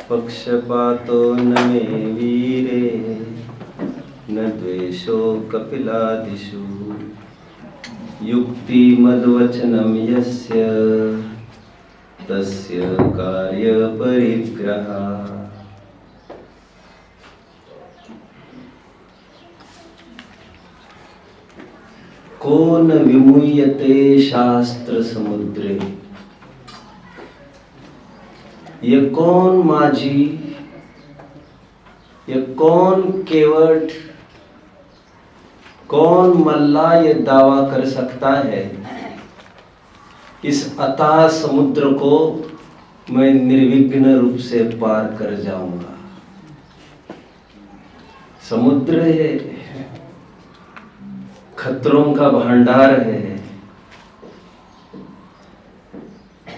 पक्षपातो न मे वीरे न द्वेषो कपिलादिषु युक्तिमद्वचनं यस्य तस्य कार्यपरिग्रहः। को न विमुह्यते शास्त्र समुद्रे। ये कौन माझी, ये कौन केवट, कौन मल्ला ये दावा कर सकता है इस अथाह समुद्र को मैं निर्विघ्न रूप से पार कर जाऊंगा। समुद्र है, खतरों का भंडार है,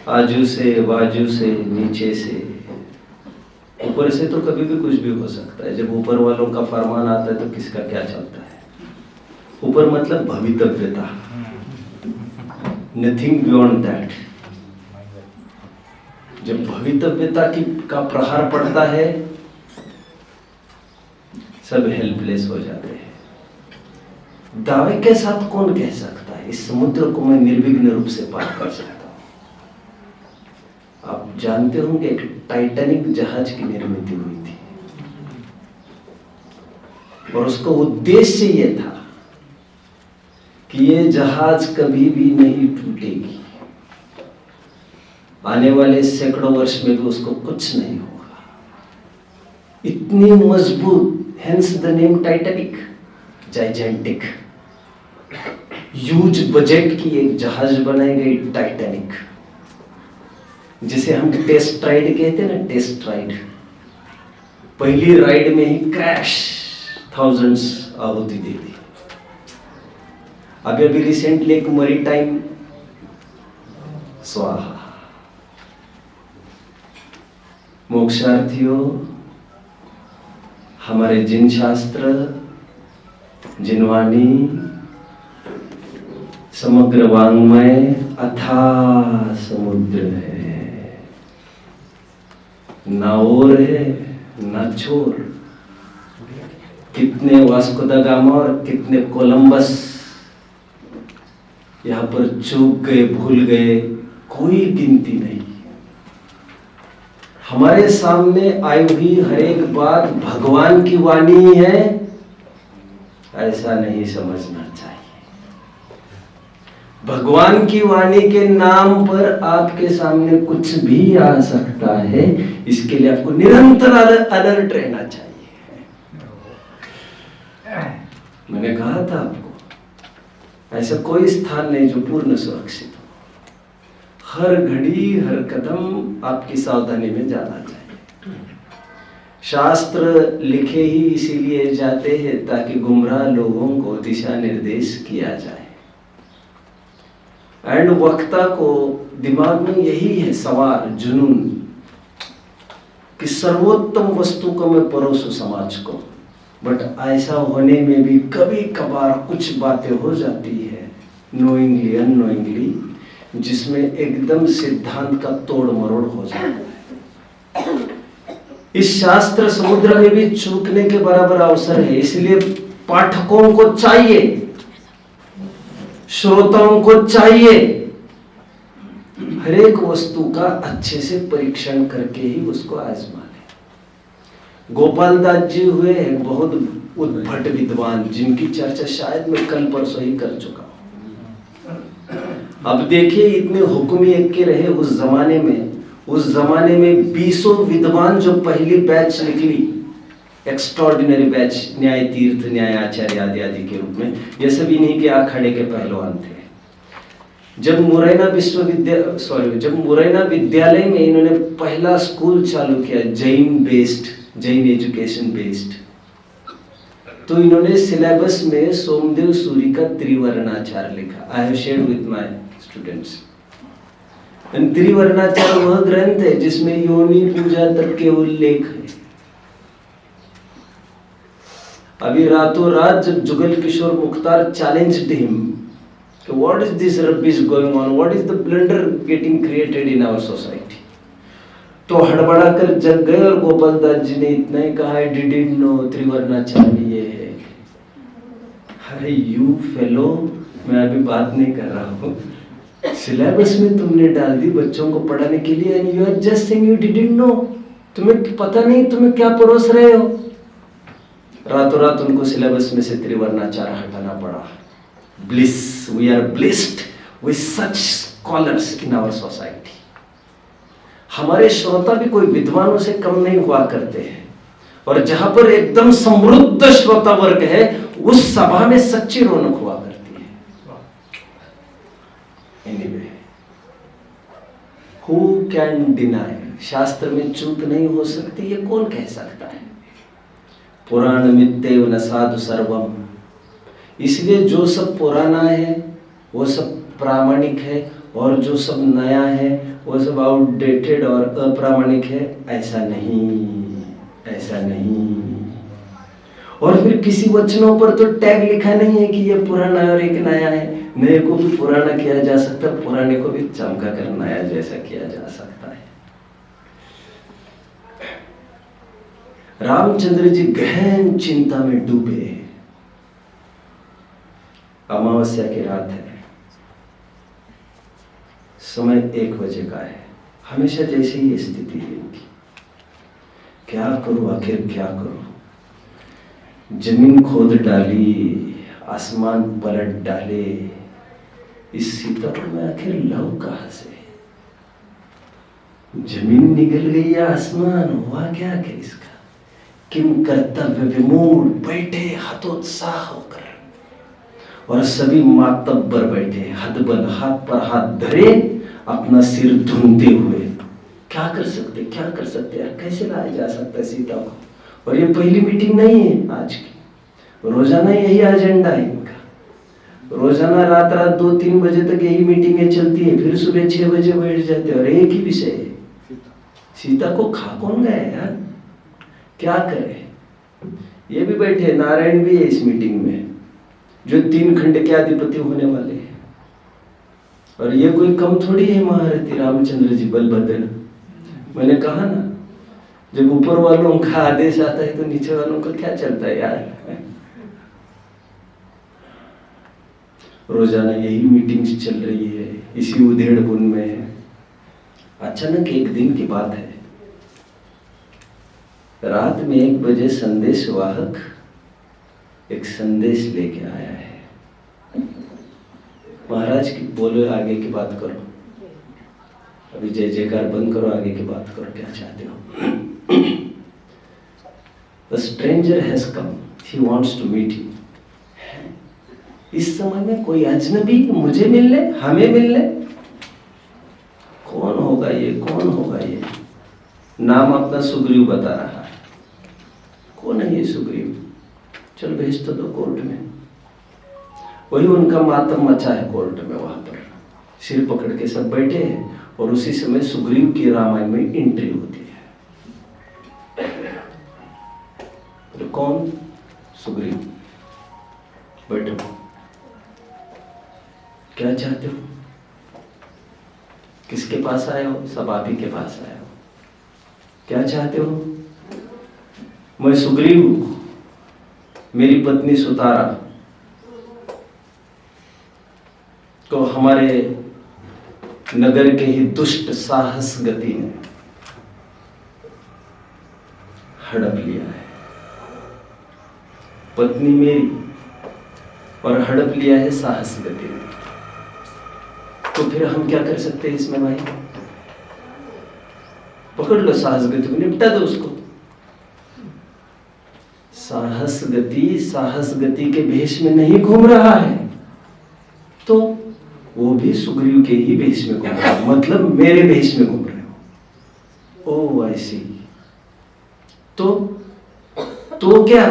आजू से बाजू से नीचे से ऊपर से तो कभी भी कुछ भी हो सकता है। जब ऊपर वालों का फरमान आता है तो किसका क्या चलता है। ऊपर मतलब भवितव्यता, नथिंग बियॉन्ड दैट। जब भवितव्यता का प्रहार पड़ता है सब हेल्पलेस हो जाते हैं। दावे के साथ कौन कह सकता है इस समुद्र को मैं निर्विघ्न रूप से पार कर सकता हूं। आप जानते होंगे एक टाइटैनिक जहाज की निर्मित हुई थी और उसका उद्देश्य यह था कि ये जहाज कभी भी नहीं टूटेगी, आने वाले सैकड़ों वर्ष में भी उसको कुछ नहीं होगा। इतनी मजबूत, hence the name Titanic, gigantic, huge budget की एक जहाज बनाई गई टाइटैनिक, जिसे हम टेस्ट राइड कहते हैं ना। टेस्ट राइड, पहली राइड में ही क्रैश, थाउजेंड्स आहुति दे दी। अभी रिसेंटली एक मरीटाइम स्वाहा। मोक्षार्थियों, हमारे जिन शास्त्र, जिनवाणी, समग्र वांग्मय अथाह समुद्र है, ना ओर है ना छोर। कितने वास्को द गामा और कितने कोलंबस यहां पर चूक गए, भूल गए, कोई गिनती नहीं। हमारे सामने आई हुई हर एक बात भगवान की वाणी है, ऐसा नहीं समझना चाहिए। भगवान की वाणी के नाम पर आपके सामने कुछ भी आ सकता है, इसके लिए आपको निरंतर अलर्ट रहना चाहिए। मैंने कहा था आपको, ऐसा कोई स्थान नहीं जो पूर्ण सुरक्षित हो। हर घड़ी हर कदम आपकी सावधानी में जाना चाहिए। शास्त्र लिखे ही इसीलिए जाते हैं ताकि गुमराह लोगों को दिशा निर्देश किया जाए। एंड वक्ता को दिमाग में यही है सवार, जुनून, कि सर्वोत्तम वस्तु को मैं परोसूं समाज को। बट ऐसा होने में भी कभी कभार कुछ बातें हो जाती है, नोइंगली अननोइंगली, जिसमें एकदम सिद्धांत का तोड़ मरोड़ हो जाता है। इस शास्त्र समुद्र में भी चूकने के बराबर अवसर है। इसलिए पाठकों को चाहिए, श्रोताओं को चाहिए, हर एक वस्तु का अच्छे से परीक्षण करके ही उसको आजमा ले। गोपाल दास जी हुए एक बहुत उद्भट विद्वान, जिनकी चर्चा शायद मैं कल परसों ही कर चुका हूं। अब देखिए, इतने हुक्म एक के रहे उस जमाने में 20 विद्वान जो पहली बैच निकली, एक्स्ट्राऑर्डिनरी बैच, न्याय तीर्थ, न्याय आचार्य आदि आदि के रूप में, ये सब इन्हीं के अखाड़े के पहलवान थे। जब मुरैना विद्यालय में इन्होंने पहला स्कूल चालू किया, जैन एजुकेशन बेस्ड, तो इन्होंने सिलेबस में सोमदेव सूरी का त्रिवर्णाचार लिखा। I have shared with my students. Trivarnachar वह ग्रंथ है जिसमें योनि पूजा तक के उल्लेख है। अभी रातों रात जब Jugal Kishore Mukhtar challenged him, what is this rubbish going on, what is the blunder getting created in our society, तो हड़बड़ा कर जग गए और गोपाल दास जी ने इतना ही कहा, डिडंट नो त्रिवर्णाचार्य ये है। अरे यू फेलो, मैं अभी बात नहीं कर रहा हूँ, सिलेबस में तुमने डाल दी बच्चों को पढ़ाने के लिए, and you are just saying you didn't know. तुम्हें पता नहीं तुम्हें क्या परोस रहे हो। रातों रात उनको सिलेबस में से त्रिवर्णाचार्य हटाना पड़ा। Bliss, we are blessed with such scholars in our society. हमारे श्रोता भी कोई विद्वानों से कम नहीं हुआ करते हैं, और जहां पर एकदम समृद्ध श्रोता वर्ग है उस सभा में सच्ची रौनक हुआ करती है। एनीवे, हु कैन डिनाई, शास्त्र में चूक नहीं हो सकती, ये कौन कह सकता है। पुराण मित्येव न साधु सर्वम, इसलिए जो सब पुराना है वो सब प्रामाणिक है, और जो सब नया है वो सब आउटडेटेड और अप्रामाणिक है। ऐसा नहीं, ऐसा नहीं। और फिर किसी वचनों पर तो टैग लिखा नहीं है कि ये पुराना और एक नया है। नए को भी पुराना किया जा सकता है, पुराने को भी चमका कर नया जैसा किया जा सकता है। रामचंद्र जी गहन चिंता में डूबे। अमावस्या की रात है, समय 1 बजे का है। हमेशा जैसे ही स्थिति है इनकी, क्या करूं, आखिर क्या करूं। जमीन खोद डाली, आसमान पलट डाले, इस सीता को मैं आखिर लाऊं कहां से। जमीन निकल गई या आसमान, हुआ क्या आखिर इसका। किम कर्तव्य विमूढ़ बैठे हतोत्साह होकर, और सभी मातब्बर बैठे हदबल, हाथ पर हाथ धरे, अपना सिर धुनते हुए। क्या कर सकते, क्या कर सकते यार, कैसे लाया जा सकता है सीता को। और ये पहली मीटिंग नहीं है आज की, रोजाना यही एजेंडा है इनका। रोजाना रात 2-3 बजे तक यही मीटिंगें चलती है, फिर सुबह 6 बजे बैठ जाते हैं, और एक ही विषय है, सीता को खा कौन गया यार, क्या करे। ये भी बैठे, नारायण भी है इस मीटिंग में, जो 3 खंड के अधिपति होने वाले हैं। और ये कोई कम थोड़ी है महारथी रामचंद्र जी बलभद्र। मैंने कहा ना, जब ऊपर वालों का आदेश आता है तो नीचे वालों का क्या चलता है यार। रोजाना यही मीटिंग्स चल रही है, इसी उधेड़ बुन में है। अचानक एक दिन की बात है, रात में 1 बजे संदेश वाहक एक संदेश लेके आया है। महाराज की बोलो, आगे की बात करो, अभी जय जयकार बंद करो, आगे की बात करो, क्या चाहते हो। The stranger has come, he wants to meet you. इस समय में कोई अजनबी मुझे मिलने, हमें मिलने, कौन होगा ये, कौन होगा ये। नाम अपना सुग्रीव बता रहा है। कौन है ये सुग्रीव, चल भेज तो दो कोर्ट में। वही उनका मातम मचा है कोर्ट में, वहां पर सिर पकड़ के सब बैठे हैं, और उसी समय सुग्रीव की रामायण में एंट्री होती है। तो कौन, सुग्रीव, बैठो, क्या चाहते हो, किसके पास आए हो। सब आप ही के पास आए हो, क्या चाहते हो। मैं सुग्रीव हूं, मेरी पत्नी सुतारा को हमारे नगर के ही दुष्ट साहस गति ने हड़प लिया है। पत्नी मेरी, और हड़प लिया है साहस गति ने। तो फिर हम क्या कर सकते हैं इसमें भाई। पकड़ लो साहस गति को, निपटा दो उसको। साहस गति के भेष में नहीं घूम रहा है, तो वो भी सुग्रीव के ही भेष में घूम रहा है, मतलब मेरे भेष में घूम रहे हो। ओह आई सी। तो क्या,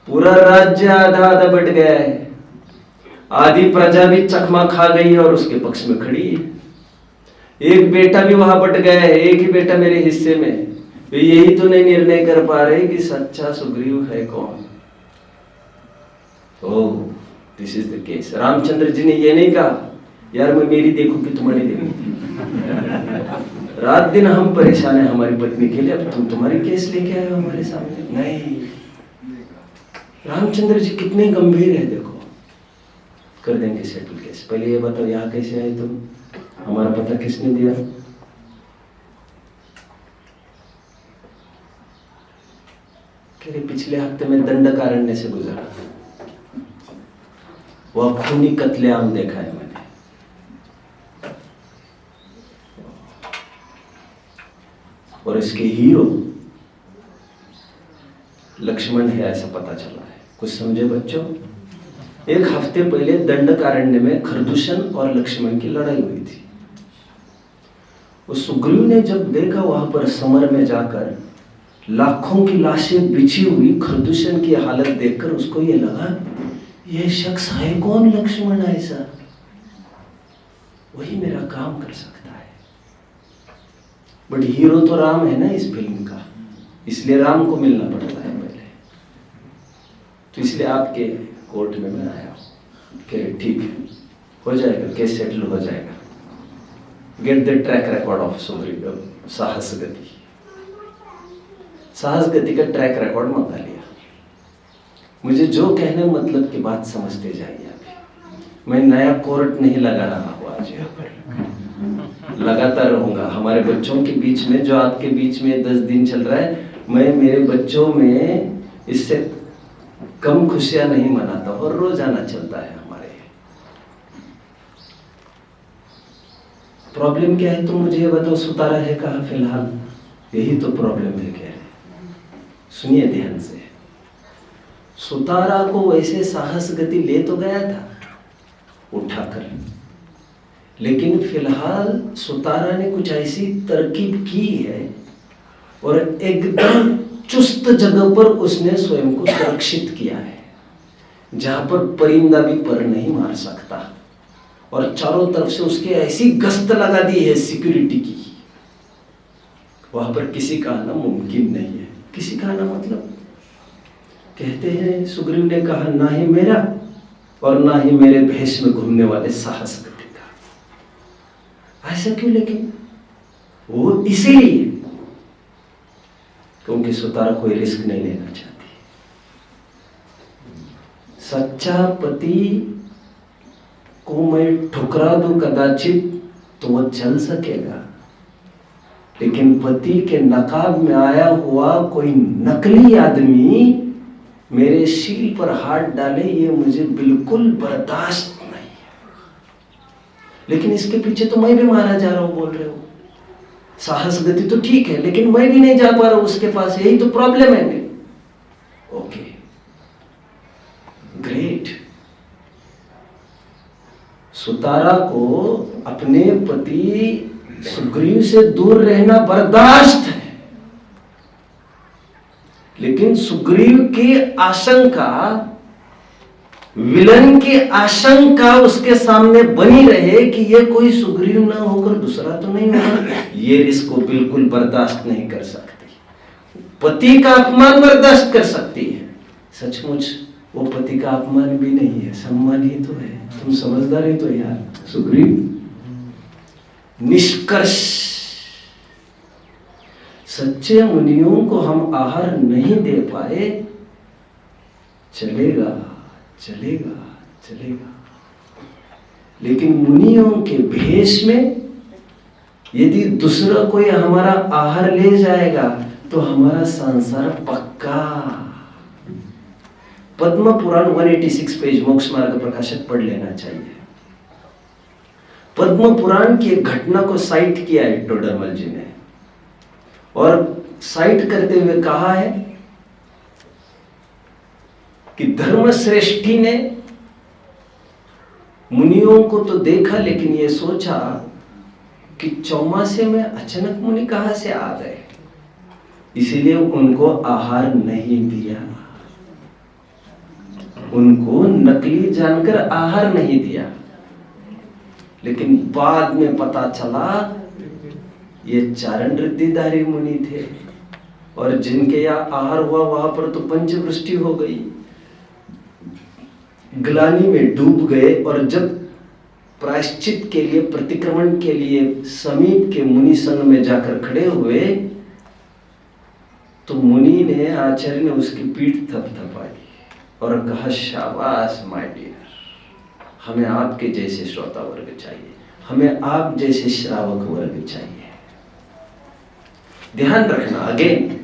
पूरा राज्य आधा आधा बट गया है, आधी प्रजा भी चकमा खा गई है और उसके पक्ष में खड़ी है। एक बेटा भी वहां बट गया है, एक ही बेटा मेरे हिस्से में। वे यही तो नहीं निर्णय कर पा रहे कि सच्चा सुग्रीव है कौन। Oh this is the case. Ramchandra ji ने ये नहीं कहा यार मैं मेरी देखूं कि तुम्हारी देखूं। रात दिन हम परेशान हैं हमारी पत्नी के लिए, अब तुम तुम्हारी केस लेके आए हो हमारे सामने। नहीं, रामचंद्र जी कितने गंभीर है, देखो कर देंगे सेटल केस। पहले ये बताओ यहाँ कैसे आए तुम, हमारा पता किसने दिया? कह रहे पिछले हफ्ते में दंडकारण्य से गुजरा, वह खूनी कत्लेआम देखा है मैंने। और इसके हीरो लक्ष्मण है ऐसा पता चला है। कुछ समझे बच्चों? एक हफ्ते पहले दंडकारण्य में खरदूषण और लक्ष्मण की लड़ाई हुई थी। उस सुग्रीव ने जब देखा वहां पर समर में जाकर लाखों की लाशें बिछी हुई, खरदूषण की हालत देखकर उसको ये लगा ये शख्स है कौन लक्ष्मण ऐसा, वही मेरा काम कर सकता है। बट हीरो तो राम है ना इस फिल्म का, इसलिए राम को मिलना पड़ता है पहले। तो इसलिए आपके कोर्ट में मैं आया हूं कि ठीक है, हो जाएगा, केस सेटल हो जाएगा। Get the track record of Sugriv, साहस गति। साहस गति का ट्रैक रिकॉर्ड मंगा लिया। मुझे जो कहने मतलब की बात समझते जाइए। अभी मैं नया कोर्ट नहीं लगा रहा हूँ, आज यहाँ पर लगातार रहूंगा। हमारे बच्चों के बीच में जो आपके बीच में 10 दिन चल रहा है, मैं मेरे बच्चों में इससे कम खुशियां नहीं मनाता और रोजाना चलता है हमारे। प्रॉब्लम क्या है तुम मुझे ये बताओ, सुतारा है कहाँ फिलहाल? यही तो प्रॉब्लम है। क्या है? सुनिए ध्यान से। सुतारा को वैसे साहस गति ले तो गया था उठाकर, लेकिन फिलहाल सुतारा ने कुछ ऐसी तरकीब की है और एकदम चुस्त जगह पर उसने स्वयं को सुरक्षित किया है, जहां पर परिंदा भी पर नहीं मार सकता। और चारों तरफ से उसके ऐसी गश्त लगा दी है सिक्योरिटी की, वहां पर किसी का आना मुमकिन नहीं है। किसी का आना मतलब, कहते हैं सुग्रीव ने कहा ना ही मेरा और ना ही मेरे भेष में घूमने वाले साहस गति का। ऐसा क्यों? लेकिन वो इसीलिए क्योंकि सुतारा कोई रिस्क नहीं लेना चाहती। सच्चा पति को मैं ठुकरा दूं कदाचित तो वो चल सकेगा, लेकिन पति के नकाब में आया हुआ कोई नकली आदमी मेरे शील पर हाथ डाले, ये मुझे बिल्कुल बर्दाश्त नहीं है। लेकिन इसके पीछे तो मैं भी मारा जा रहा हूं, बोल रहे हो। साहस गति तो ठीक है, लेकिन मैं भी नहीं जा पा रहा हूं उसके पास, यही तो प्रॉब्लम है मेरी। Okay, great. सुतारा को अपने पति सुग्रीव से दूर रहना बर्दाश्त है, लेकिन सुग्रीव की आशंका, विलन की आशंका उसके सामने बनी रहे कि ये कोई सुग्रीव ना होकर दूसरा तो नहीं होगा, ये रिस्क को बिल्कुल बर्दाश्त नहीं कर सकती। पति का अपमान बर्दाश्त कर सकती है, सचमुच वो पति का अपमान भी नहीं है, सम्मान ही तो है। तुम समझदार ही तो यार सुग्रीव। निष्कर्ष, सच्चे मुनियों को हम आहार नहीं दे पाए, चलेगा चलेगा चलेगा, लेकिन मुनियों के भेष में यदि दूसरा कोई हमारा आहार ले जाएगा तो हमारा संसार पक्का। पद्म पुराण 186 पेज, मोक्ष मार्ग प्रकाशक पढ़ लेना चाहिए। पद्म पुराण की एक घटना को साइट किया है टोडरमल जी ने, और साइट करते हुए कहा है कि धर्मश्रेष्ठी ने मुनियों को तो देखा, लेकिन ये सोचा कि चौमासे में अचानक मुनि कहां से आ गए, इसीलिए उनको आहार नहीं दिया, उनको नकली जानकर आहार नहीं दिया। लेकिन बाद में पता चला ये चारण रिद्धिधारी मुनि थे, और जिनके यहाँ आहार हुआ वहां पर तो पंचवृष्टि हो गई, ग्लानि में डूब गए। और जब प्रायश्चित के लिए, प्रतिक्रमण के लिए समीप के मुनि संग में जाकर खड़े हुए तो मुनि ने, आचार्य ने उसकी पीठ थपथपाई और कहा, शाबाश माय डियर, हमें आपके जैसे श्रोता वर्ग चाहिए, हमें आप जैसे श्रावक वर्ग चाहिए। ध्यान रखना, अगेन,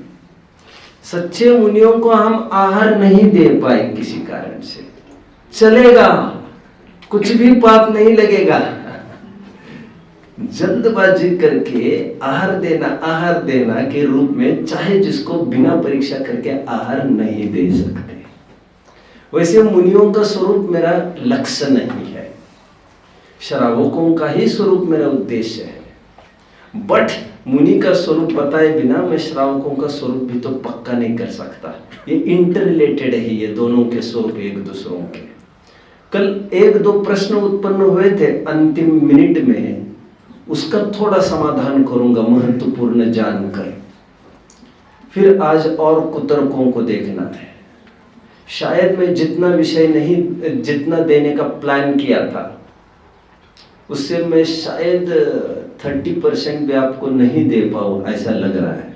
सच्चे मुनियों को हम आहार नहीं दे पाए किसी कारण से, चलेगा, कुछ भी पाप नहीं लगेगा। जल्दबाजी करके आहार देना के रूप में चाहे जिसको बिना परीक्षा करके आहार नहीं दे सकते। वैसे मुनियों का स्वरूप मेरा लक्ष्य नहीं है, श्रावकों का ही स्वरूप मेरा उद्देश्य है। बट मुनि का स्वरूप बताए बिना मैं श्रावकों का स्वरूप भी तो पक्का नहीं कर सकता। ये इंटररिलेटेड है, ये दोनों के स्वरूप एक दूसरों के। कल एक दो प्रश्न उत्पन्न हुए थे अंतिम मिनट में, उसका थोड़ा समाधान करूंगा महत्वपूर्ण जानकर। फिर आज और कुतर्कों को देखना है। शायद मैं जितना देने का प्लान किया था उससे मैं शायद 30% भी आपको नहीं दे पाऊँ, ऐसा लग रहा है।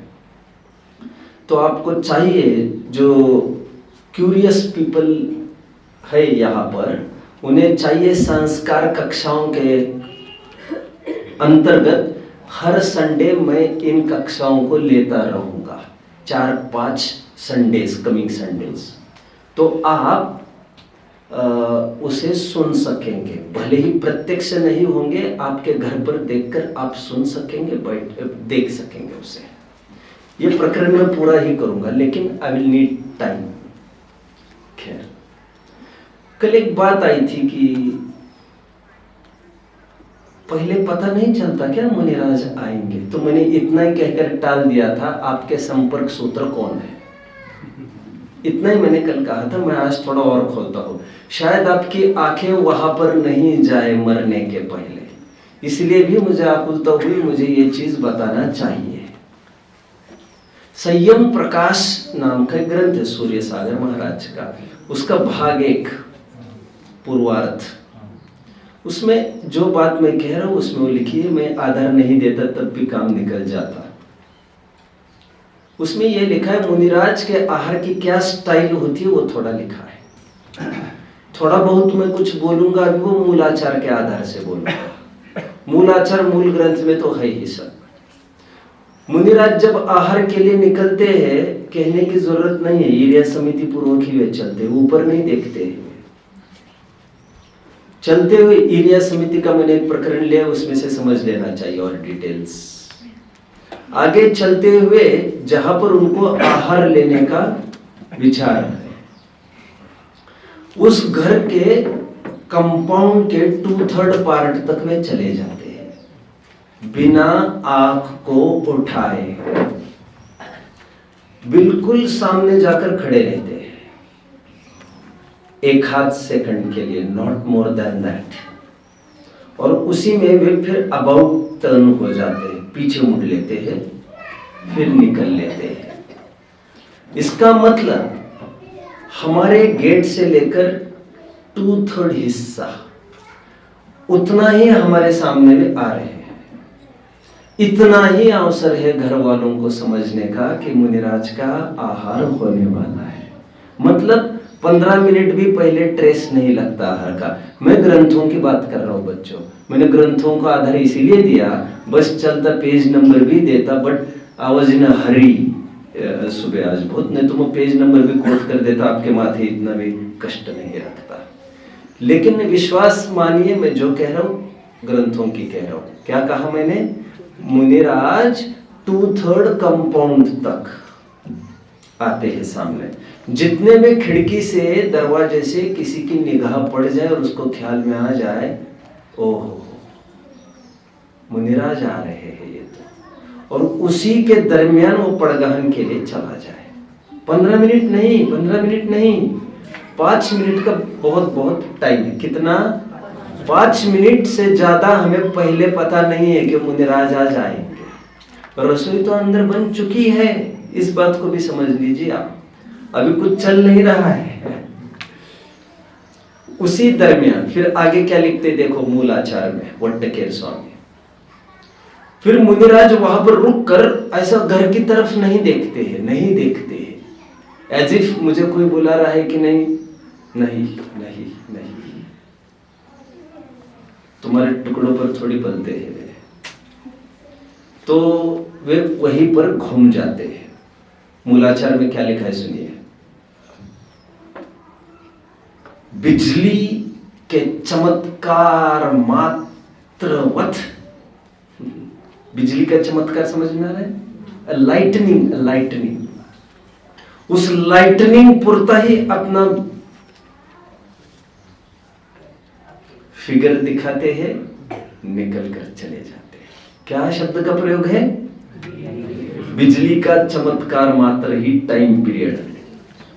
तो आपको चाहिए, जो क्यूरियस पीपल है यहाँ पर, उन्हें चाहिए संस्कार कक्षाओं के अंतर्गत हर संडे मैं इन कक्षाओं को लेता रहूँगा, 4-5 संडेज, कमिंग संडेज। तो आप उसे सुन सकेंगे, भले ही प्रत्यक्ष नहीं होंगे, आपके घर पर देखकर आप सुन सकेंगे, देख सकेंगे उसे। ये प्रकरण मैं पूरा ही करूँगा, लेकिन आई विल नीड टाइम। खैर, कल एक बात आई थी कि पहले पता नहीं चलता क्या मुनिराज आएंगे, तो मैंने इतना ही कहकर टाल दिया था, आपके संपर्क सूत्र कौन है, इतना ही मैंने कल कहा था। मैं आज थोड़ा और खोलता हूँ, शायद आपकी आंखें वहां पर नहीं जाए मरने के पहले, इसलिए भी मुझे आकुलता हुई, मुझे ये चीज बताना चाहिए। संयम प्रकाश नाम का ग्रंथ है सूर्य सागर महाराज का, उसका भाग 1 पूर्वार्ध, उसमें जो बात मैं कह रहा हूं उसमें वो लिखी है। मैं आधार नहीं देता तब भी काम निकल जाता। उसमें ये लिखा है मुनिराज के आहार की क्या स्टाइल होती है, वो थोड़ा लिखा है। थोड़ा बहुत मैं कुछ बोलूंगा अभी, वो मूलाचार के आधार से बोलूंगा। मूलाचार मूल ग्रंथ में तो है ही सब। मुनिराज जब आहार के लिए निकलते हैं, कहने की जरूरत नहीं है, ईर्या समिति पूर्वक ही वे चलते, ऊपर नहीं देखते हैं। चलते हुए ईर्या समिति का मैंने एक प्रकरण लिया, उसमें से समझ लेना चाहिए और डिटेल्स। आगे चलते हुए जहां पर उनको आहार लेने का विचार है, उस घर के कंपाउंड के 2/3 पार्ट तक वे चले जाते हैं, बिना आंख को उठाए, बिल्कुल सामने जाकर खड़े रहते हैं 1/2 सेकंड के लिए, नॉट मोर देन दैट। और उसी में वे फिर अबाउट टर्न हो जाते हैं, पीछे मुड़ लेते हैं, फिर निकल लेते हैं। इसका मतलब हमारे गेट से लेकर 2/3 हिस्सा उतना ही हमारे सामने में आ रहे हैं। इतना ही अवसर है घर वालों को समझने का कि मुनिराज का आहार होने वाला है। मतलब 15 मिनट भी पहले ट्रेस नहीं लगता आहार का। मैं ग्रंथों की बात कर रहा हूँ बच्चों, मैंने ग्रंथों का आधार इसीलिए दिया, बस चलता पेज नंबर भी देता, बट आई वाज इन अ हरी सुबह आज बहुत, नहीं तो मैं पेज नंबर भी कोट कर देता, आपके माथे इतना भी कष्ट नहीं रखता। लेकिन विश्वास मानिए, मैं जो कह रहा हूँ ग्रंथों की कह रहा हूँ। क्या कहा मैंने? मुनिराज 2/3 कंपाउंड तक आते हैं सामने। जितने में खिड़की से, दरवाजे से किसी की निगाह पड़ जाए और उसको ख्याल में आ जाए, ओहो मुनिराज आ रहे हैं ये तो, और उसी के दरमियान वो पड़गहन के लिए चला जाए। 15 मिनट नहीं, 5 मिनट का बहुत टाइम है। कितना? 5 मिनट से ज्यादा हमें पहले पता नहीं है कि मुनिराज आ जाएंगे। रसोई तो अंदर बन चुकी है, इस बात को भी समझ लीजिए आप, अभी कुछ चल नहीं रहा है। उसी दरमियान फिर आगे क्या लिखते देखो मूलाचार में वट्टकेर स्वामी। फिर मुनिराज वहां पर रुक कर ऐसा घर की तरफ नहीं देखते हैं, नहीं देखते हैं, एज इफ मुझे कोई बुला रहा है कि नहीं, नहीं नहीं नहीं, तुम्हारे टुकड़ों पर थोड़ी बनते हैं वे। तो वे वहीं पर घूम जाते हैं। मूलाचार में क्या लिखा है सुनिए, बिजली के चमत्कार मात्रवत, बिजली का चमत्कार समझ में आ रहा है, लाइटनिंग, लाइटनिंग, उस लाइटनिंग पुरता ही अपना फिगर दिखाते हैं, निकल कर चले जाते हैं। क्या शब्द का प्रयोग है, बिजली का चमत्कार मात्र ही टाइम पीरियड।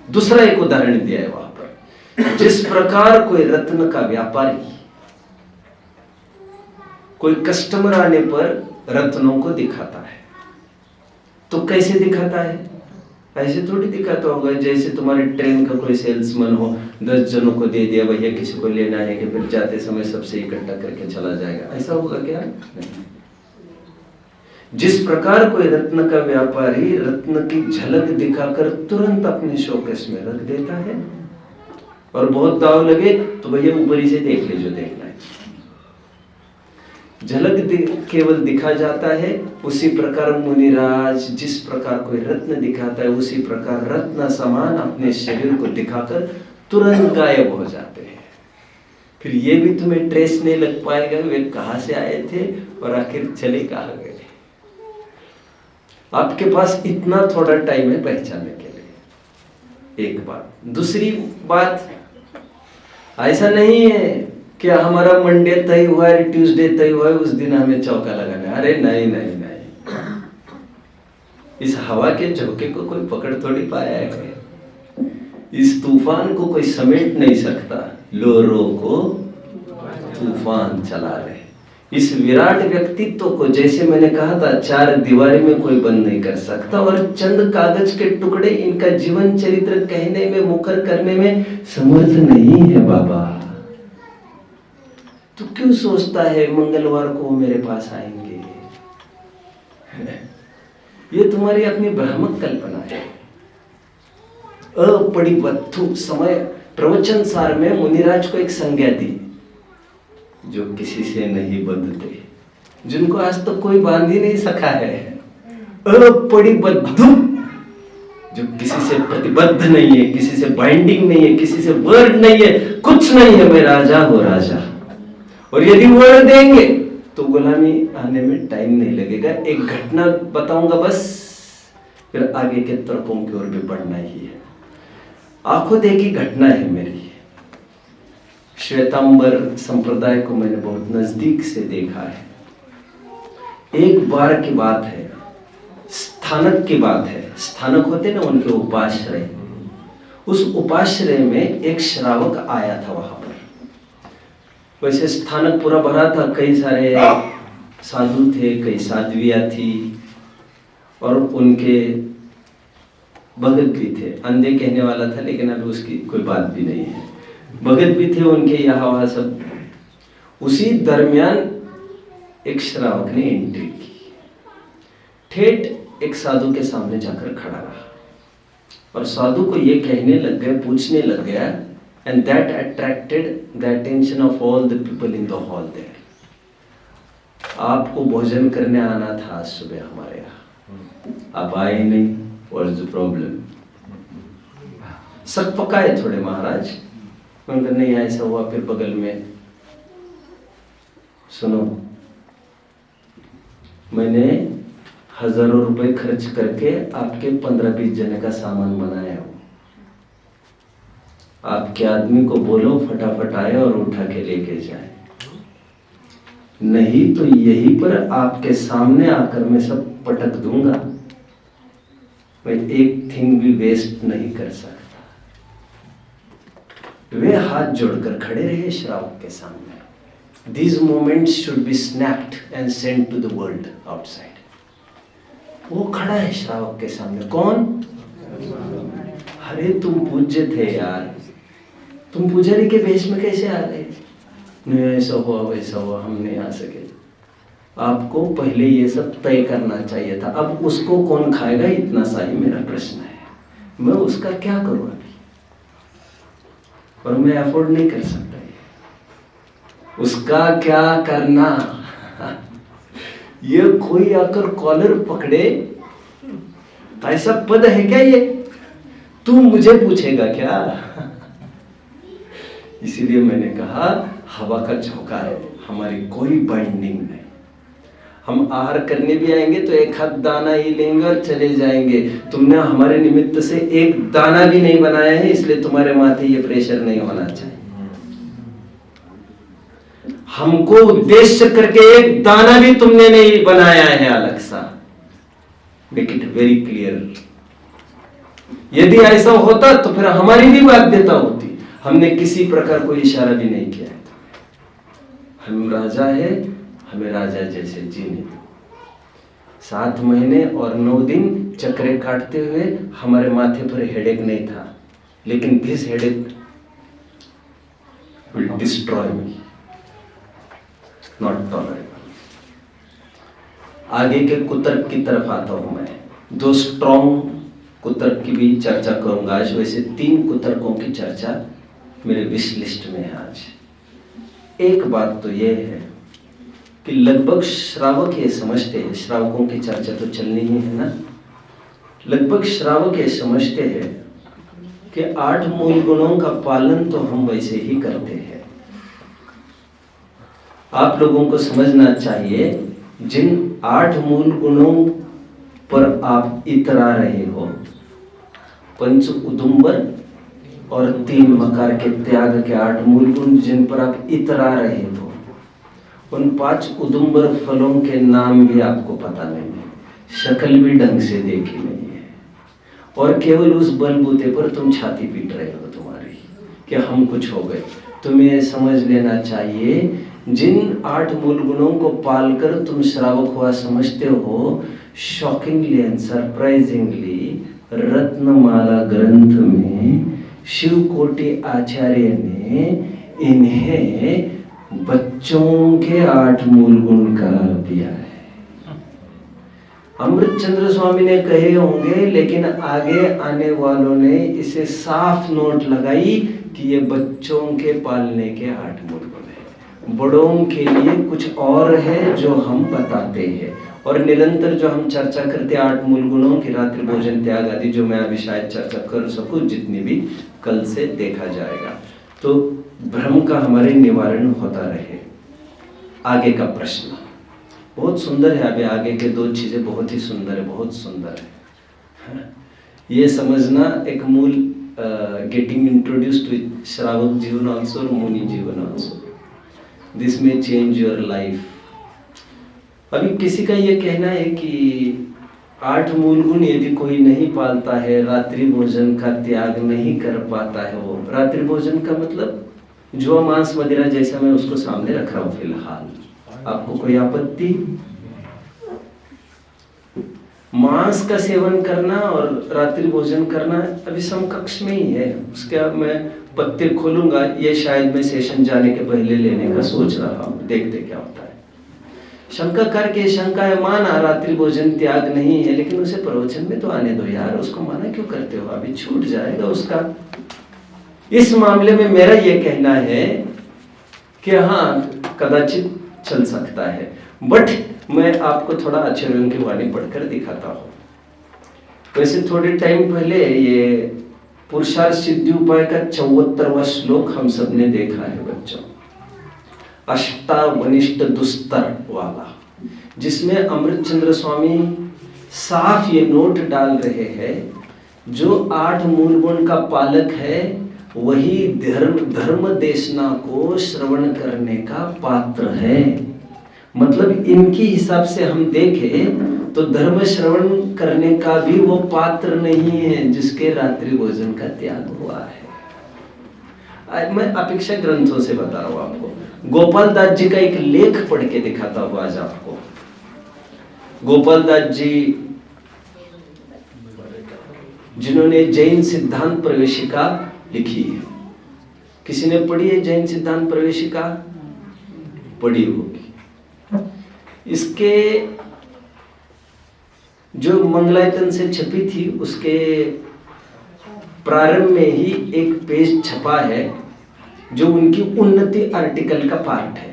दूसरा एक उदाहरण दिया है वहां पर, जिस प्रकार कोई रत्न का व्यापारी कोई कस्टमर आने पर रत्नों को दिखाता है, तो कैसे दिखाता है, ऐसे थोड़ी दिखाता होगा जैसे तुम्हारी ट्रेन का कोई सेल्समैन हो, 10 जनों को दे दिया भैया किसी को लेना है कि फिर जाते समय सबसे इकट्ठा करके चला जाएगा, ऐसा होगा क्या? नहीं। जिस प्रकार कोई रत्न का व्यापारी रत्न की झलक दिखाकर तुरंत अपने शोकेस में रख देता है, और बहुत दाव लगे तो भैया ऊपर ही से देख ले जो देखना है, झलक केवल दिखा जाता है। उसी प्रकार मुनिराज जिस प्रकार कोई रत्न दिखाता है, उसी प्रकार रत्न समान अपने शरीर को दिखाकर तुरंत गायब हो जाते हैं। फिर ये भी तुम्हें ट्रेस नहीं लग पाएगा वे कहां से आए थे और आखिर चले कहां गए। आपके पास इतना थोड़ा टाइम है पहचानने के लिए, एक बात। दूसरी बात, ऐसा नहीं है कि हमारा मंडे तय हुआ है, ट्यूसडे तय हुआ है, उस दिन हमें चौका लगाना है। अरे नहीं नहीं नहीं, इस हवा के झोंके को कोई पकड़ थोड़ी पाया है, इस तूफान को कोई समेट नहीं सकता, लोरो को तूफान चला रहे। इस विराट व्यक्तित्व को, जैसे मैंने कहा था, 4 दीवारी में कोई बंद नहीं कर सकता, और चंद कागज के टुकड़े इनका जीवन चरित्र कहने में, मुखर करने में समर्थ नहीं है बाबा। तो क्यों सोचता है मंगलवार को मेरे पास आएंगे? ये तुम्हारी अपनी भ्रामक कल्पना है, अपरिबद्धु समय। प्रवचन सार में मुनिराज को एक संज्ञा दी, जो किसी से नहीं बंधते, जिनको आज तक कोई बांध ही नहीं सका है। अपरिबद्धु, जो किसी से प्रतिबद्ध नहीं है, किसी से बाइंडिंग नहीं है, किसी से वर्ड नहीं है, कुछ नहीं है, मैं राजा हूं राजा। और यदि वर्ड देंगे तो गुलामी आने में टाइम नहीं लगेगा। एक घटना बताऊंगा बस, फिर आगे के तर्कों की ओर भी बढ़ना ही है। आंखों देखी घटना है मेरी। श्वेतांबर संप्रदाय को मैंने बहुत नजदीक से देखा है। एक बार की बात है, स्थानक की बात है। स्थानक होते ना उनके उपाश्रय, उस उपाश्रय में एक श्रावक आया था वहां पर। वैसे स्थानक पूरा भरा था, कई सारे साधु थे, कई साध्वियां थी, और उनके भगत भी थे। अंधे कहने वाला था, लेकिन अभी उसकी कोई बात भी नहीं है। भगत भी थे उनके यहाँ वहाँ सब। उसी दरमियान एक श्रावक ने एंट्री की, ठेठ एक साधु के सामने जाकर खड़ा रहा, और साधु को ये कहने लग गया, पूछने लग गया, and that attracted the attention of all the people in the hall there. आपको भोजन करने आना था आज सुबह हमारे यहाँ, आप आए नहीं, व्हाट इज द प्रॉब्लम? सक पकाए थोड़े महाराज। उनका नहीं ऐसा हुआ। फिर बगल में, सुनो, मैंने हजारों रुपए खर्च करके आपके 15-20 जने का सामान बनाया हूं, आपके आदमी को बोलो फटाफट आए और उठा के लेके जाए, नहीं तो यहीं पर आपके सामने आकर मैं सब पटक दूंगा। मैं एक थिंग भी वेस्ट नहीं कर सकता। वे हाथ जोड़कर खड़े रहे श्रावक के सामने। These moments should be snapped and sent to the world outside. वो खड़ा है श्रावक के सामने। कौन? अरे तुम पूज्य थे यार, तुम पुजारी के भेष में कैसे आ गए? नहीं, ऐसा हुआ वैसा हुआ, हम नहीं आ सके। आपको पहले ये सब तय करना चाहिए था। अब उसको कौन खाएगा, इतना सा ही मेरा प्रश्न है। मैं उसका क्या करूं अभी, और मैं अफोर्ड नहीं कर सकता ये। उसका क्या करना? ये कोई आकर कॉलर पकड़े, ऐसा पद है क्या ये? तू मुझे पूछेगा क्या? इसीलिए मैंने कहा हवा का झोंका है, हमारी कोई बाइंडिंग नहीं। हम आहार करने भी आएंगे तो एक हाथ दाना ही लेंगे और चले जाएंगे। तुमने हमारे निमित्त से एक दाना भी नहीं बनाया है, इसलिए तुम्हारे माथे ये प्रेशर नहीं होना चाहिए। हमको उद्देश्य करके एक दाना भी तुमने नहीं बनाया है अलग सा। Make it very clear. यदि ऐसा होता तो फिर हमारी भी बाध्यता होती। हमने किसी प्रकार कोई इशारा भी नहीं किया है। हम राजा है, हमें राजा जैसे जीने दो। 7 महीने और 9 दिन चक्रे काटते हुए हमारे माथे पर हेडेक नहीं था, लेकिन this headache will destroy me, not tolerable. आगे के कुतर्क की तरफ आता हूं मैं। 2 स्ट्रॉन्ग कुतर्क की भी चर्चा करूंगा आज। वैसे 3 कुतर्कों की चर्चा मेरे विश लिस्ट में है आज। एक बात तो यह है कि लगभग श्रावक ये समझते हैं, श्रावकों की चर्चा तो चलनी ही है ना, लगभग श्रावक ये समझते हैं कि 8 मूल गुणों का पालन तो हम वैसे ही करते हैं। आप लोगों को समझना चाहिए, जिन 8 मूल गुणों पर आप इतरा रहे हो, पंच उदुम्बर और 3 मकार के त्याग के 8 मूल गुण जिन पर आप इतरा रहे हो, उन 5 उदुम्बर फलों के नाम भी आपको पता नहीं है, शक्ल भी ढंग से देखी नहीं है, और केवल उस बलबूते पर तुम छाती पीट रहे हो तुम्हारी कि हम कुछ हो गए। तुम्हें समझ लेना चाहिए, जिन 8 मूल गुणों को पालकर तुम श्रावक हुआ समझते हो, शॉकिंगली एंड सरप्राइजिंगली रत्नमाला ग्रंथ में शिवकोटि आचार्य ने इन्हें बच्चों के 8 मूल गुण करार दिया है। अमृतचंद्र स्वामी ने कहे होंगे, लेकिन आगे आने वालों ने इसे साफ नोट लगाई कि ये बच्चों के पालने के 8 मूल गुण है। बड़ों के लिए कुछ और है जो हम बताते हैं, और निरंतर जो हम चर्चा करते 8 मूल गुणों की, रात्रि भोजन त्याग आदि, जो मैं अभी शायद चर्चा कर सकूं, जितनी भी कल से देखा जाएगा, तो भ्रम का हमारे निवारण होता रहे। आगे का प्रश्न बहुत सुंदर है। अभी आगे के 2 चीजें बहुत ही सुंदर है, बहुत सुंदर है। ये समझना एक मूल गेटिंग इंट्रोड्यूस्ड विद श्रावक जीवन ऑल्सो और मुनि जीवन ऑल्सो, दिस में चेंज योर लाइफ। अभी किसी का ये कहना है कि 8 मूल गुण यदि कोई नहीं पालता है, रात्रि भोजन का त्याग नहीं कर पाता है, वो रात्रि भोजन का मतलब जो मांस मदिरा जैसा मैं उसको सामने रख रहा हूं फिलहाल, आपको कोई आपत्ति? मांस का सेवन करना और रात्रि भोजन करना अभी समकक्ष में ही है। उसके मैं पत्ते खोलूंगा, ये शायद मैं सेशन जाने के पहले लेने का सोच रहा हूं, देखते क्या होता है। शंका करके शंका है, माना रात्रि भोजन त्याग नहीं है, लेकिन उसे प्रवचन में तो आने दो यार, उसको माना क्यों करते हो? अभी छूट जाएगा उसका। इस मामले में मेरा यह कहना है कि हाँ, कदाचित चल सकता है, बट मैं आपको थोड़ा आचार्यों की वाणी पढ़कर दिखाता हूँ। वैसे थोड़े टाइम पहले ये पुरुषार्थ सिद्धि उपाय का 74वां श्लोक हम सबने देखा है बच्चों, अष्टावनिष्ठ दुस्तर वाला, जिसमें अमृतचंद्र स्वामी साफ ये नोट डाल रहे हैं, जो 8 मूल गुण का पालक है वही धर्म देशना को श्रवण करने का पात्र है। मतलब इनकी हिसाब से हम देखें तो धर्म श्रवण करने का भी वो पात्र नहीं है जिसके रात्रि भोजन का त्याग हुआ है। मैं अपेक्षा ग्रंथों से बता रहा हूं आपको। गोपाल दास जी का एक लेख पढ़ के दिखाता हूं आज आपको। गोपाल दास जी जिन्होंने जैन सिद्धांत प्रवेशिका लिखी है, किसी ने पढ़ी है जैन सिद्धांत प्रवेशिका? पढ़ी होगी। इसके जो मंगलायतन से छपी थी उसके प्रारंभ में ही एक पेज छपा है जो उनकी उन्नति आर्टिकल का पार्ट है।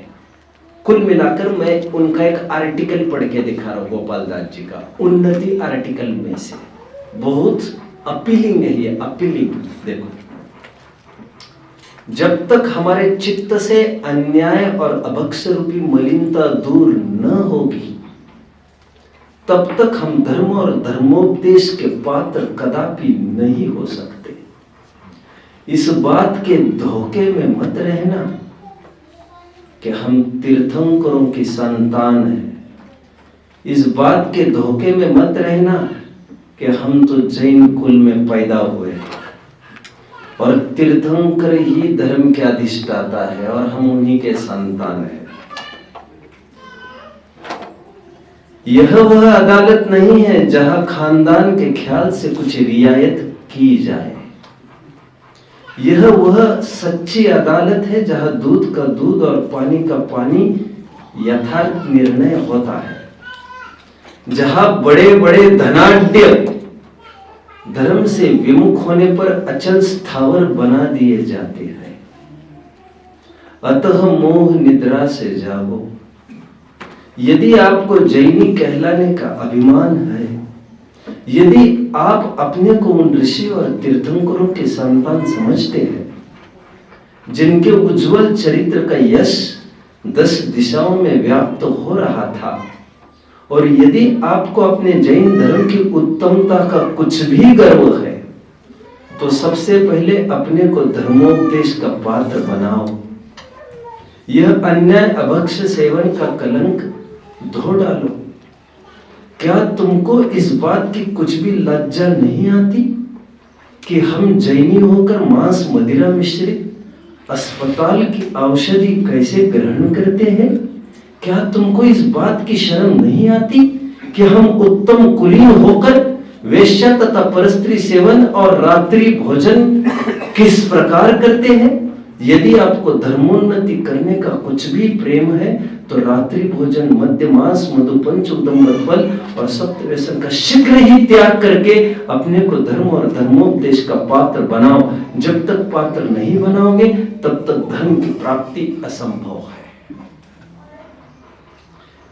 कुल मिलाकर मैं उनका एक आर्टिकल पढ़ के दिखा रहा हूँ, गोपाल दास जी का उन्नति आर्टिकल में से। बहुत अपीलिंग है ये, अपीलिंग। देखो, जब तक हमारे चित्त से अन्याय और अभक्ष रूपी मलिनता दूर न होगी तब तक हम धर्म और धर्मोपदेश के पात्र कदापि नहीं हो सकते। इस बात के धोखे में मत रहना कि हम तीर्थंकरों की संतान हैं। इस बात के धोखे में मत रहना कि हम तो जैन कुल में पैदा हुए और तीर्थंकर ही धर्म के अधिष्ठाता है और हम उन्हीं के संतान हैं। यह वह अदालत नहीं है जहां खानदान के ख्याल से कुछ रियायत की जाए। यह वह सच्ची अदालत है जहां दूध का दूध और पानी का पानी यथार्थ निर्णय होता है, जहां बड़े बड़े धनाढ्य धर्म से विमुख होने पर अचल स्थावर बना दिए जाते हैं। अतः मोह निद्रा से जागो। यदि आपको जैनी कहलाने का अभिमान है, यदि आप अपने को उन ऋषि और तीर्थंकरों के संतान समझते हैं जिनके उज्जवल चरित्र का यश 10 दिशाओं में व्याप्त हो रहा था, और यदि आपको अपने जैन धर्म की उत्तमता का कुछ भी गर्व है, तो सबसे पहले अपने को धर्मोपदेश का पात्र बनाओ। यह अन्याय अभक्ष सेवन का कलंक धो डालो। क्या तुमको इस बात की कुछ भी लज्जा नहीं आती कि हम जैनी होकर मांस मदिरा मिश्रित अस्पताल की औषधि कैसे ग्रहण करते हैं? क्या तुमको इस बात की शर्म नहीं आती कि हम उत्तम कुलीन होकर वेश्या तथा परस्त्री सेवन और रात्रि भोजन किस प्रकार करते हैं? यदि आपको धर्मोन्नति करने का कुछ भी प्रेम है तो रात्रि भोजन, मद्य मांस, मधुपन, उदम्बर फल और सप्त व्यसन का शीघ्र ही त्याग करके अपने को धर्म और धर्मोपदेश का पात्र बनाओ। जब तक पात्र नहीं बनाओगे तब तक धर्म की प्राप्ति असंभव है।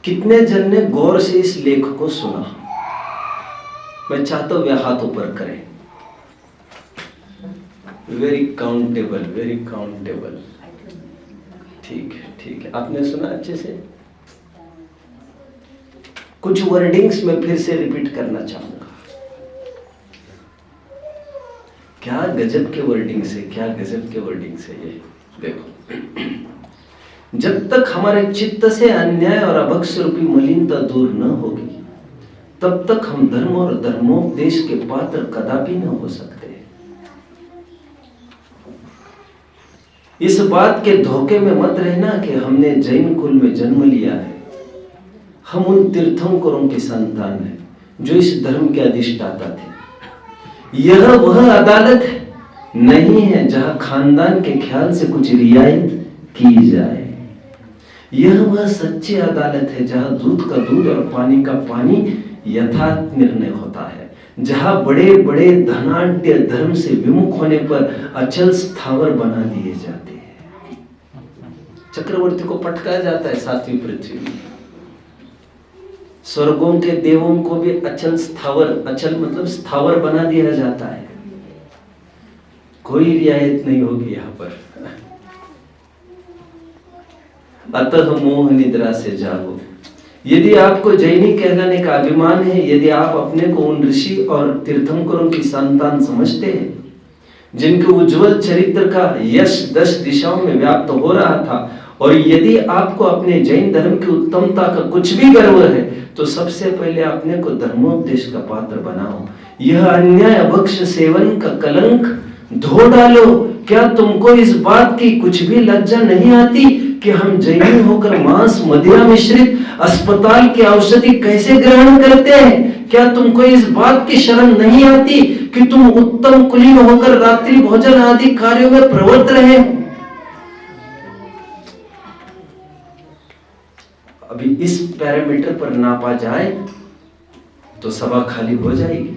कितने जन ने गौर से इस लेख को सुना? मैं चाहता हूं वे हाथ ऊपर करें। Very countable, very countable. ठीक है, ठीक है, आपने सुना अच्छे से। कुछ वर्डिंग्स में फिर से रिपीट करना चाहूंगा। क्या गजब के वर्डिंग्स है, क्या गजब के वर्डिंग्स है ये। देखो, जब तक हमारे चित्त से अन्याय और अभक्ष रूपी मलिनता दूर न होगी तब तक हम धर्म और धर्मोपदेश के पात्र कदापि न हो सकते। इस बात के धोखे में मत रहना कि हमने जैन कुल में जन्म लिया है। हम उन तीर्थंकरों के संतान हैं जो इस धर्म के अधिष्ठाता थे। यह वह अदालत नहीं है जहां खानदान के ख्याल से कुछ रियायत की जाए। यह वह सच्ची अदालत है जहां दूध का दूध और पानी का पानी यथार्थ निर्णय होता है, जहां बड़े बड़े धनाढ्य धर्म से विमुख होने पर अचल स्थावर बना दिए जाते हैं। चक्रवर्ती को पटकाया जाता है सातवीं पृथ्वी में। स्वर्गों के देवों को भी अचल स्थावर, अचल मतलब स्थावर बना दिया जाता है। कोई रियायत नहीं होगी यहां पर। अतः मोह निद्रा से जागो। यदि आपको जैनी कहलाने का अभिमान है, यदि आप अपने को उन ऋषि और तीर्थंकरों की संतान समझते हैं जिनके उज्जवल चरित्र का यश 10 दिशाओं में व्याप्त हो रहा था, और यदि आपको अपने जैन धर्म की उत्तमता का कुछ भी गर्व है, तो सबसे पहले अपने को धर्मोपदेश का पात्र बनाओ। यह अन्याय अभक्ष सेवन का कलंक धो डालो। क्या तुमको इस बात की कुछ भी लज्जा नहीं आती कि हम जैनी होकर मांस मदिरा मिश्रित अस्पताल की औषधि कैसे ग्रहण करते हैं? क्या तुमको इस बात की शर्म नहीं आती कि तुम उत्तम कुलीन होकर रात्रि भोजन आदि कार्यों में प्रवृत्त रहे? अभी इस पैरामीटर पर नापा जाए तो सभा खाली हो जाएगी,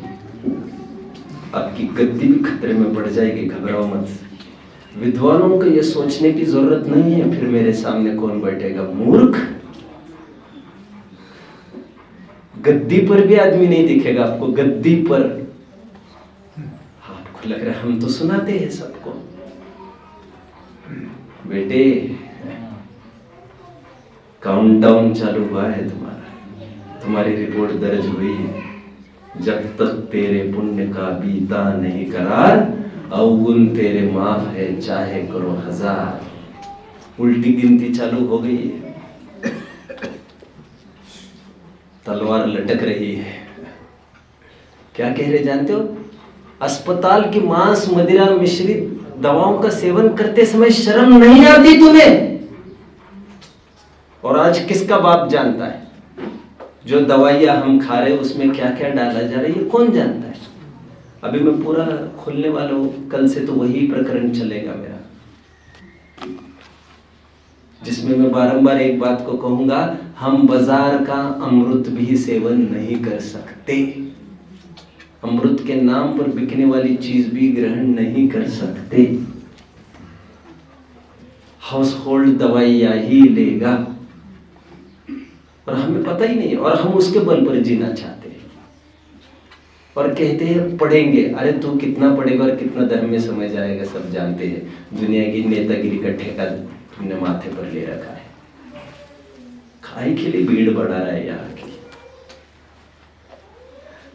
आपकी गद्दी भी खतरे में पड़ जाएगी। घबराओ मत। विद्वानों को यह सोचने की जरूरत नहीं है फिर मेरे सामने कौन बैठेगा। मूर्ख, गद्दी पर भी आदमी नहीं दिखेगा आपको। गद्दी पर आपको लग रहा है हम तो सुनाते हैं सबको। बेटे काउंटडाउन चालू हुआ है तुम्हारा, तुम्हारी रिपोर्ट दर्ज हुई है। जब तक तेरे पुण्य का बीता नहीं करार, अवगुण तेरे माफ है चाहे करो 1000। उल्टी गिनती चालू हो गई है, तलवार लटक रही है। क्या कह रहे जानते हो? अस्पताल की मांस मदिरा मिश्रित दवाओं का सेवन करते समय शर्म नहीं आती तुम्हें? और आज किसका बाप जानता है जो दवाइयां हम खा रहे उसमें क्या क्या डाला जा रहा है? ये कौन जानता है? अभी मैं पूरा खोलने वाला हूं, कल से तो वही प्रकरण चलेगा मेरा, जिसमें मैं बारंबार एक बात को कहूंगा, हम बाजार का अमृत भी सेवन नहीं कर सकते। अमृत के नाम पर बिकने वाली चीज भी ग्रहण नहीं कर सकते। हाउस होल्ड दवाइयां ही लेगा और हमें पता ही नहीं, और हम उसके बल पर जीना चाहते हैं और कहते हैं पढ़ेंगे। अरे तू कितना पढ़ेगा और कितना धर्म में समझ आएगा सब जानते हैं। दुनिया की नेतागिरी का ठेका तुमने माथे पर ले रखा है। खाई के लिए भीड़ बढ़ा रहा है यहाँ की।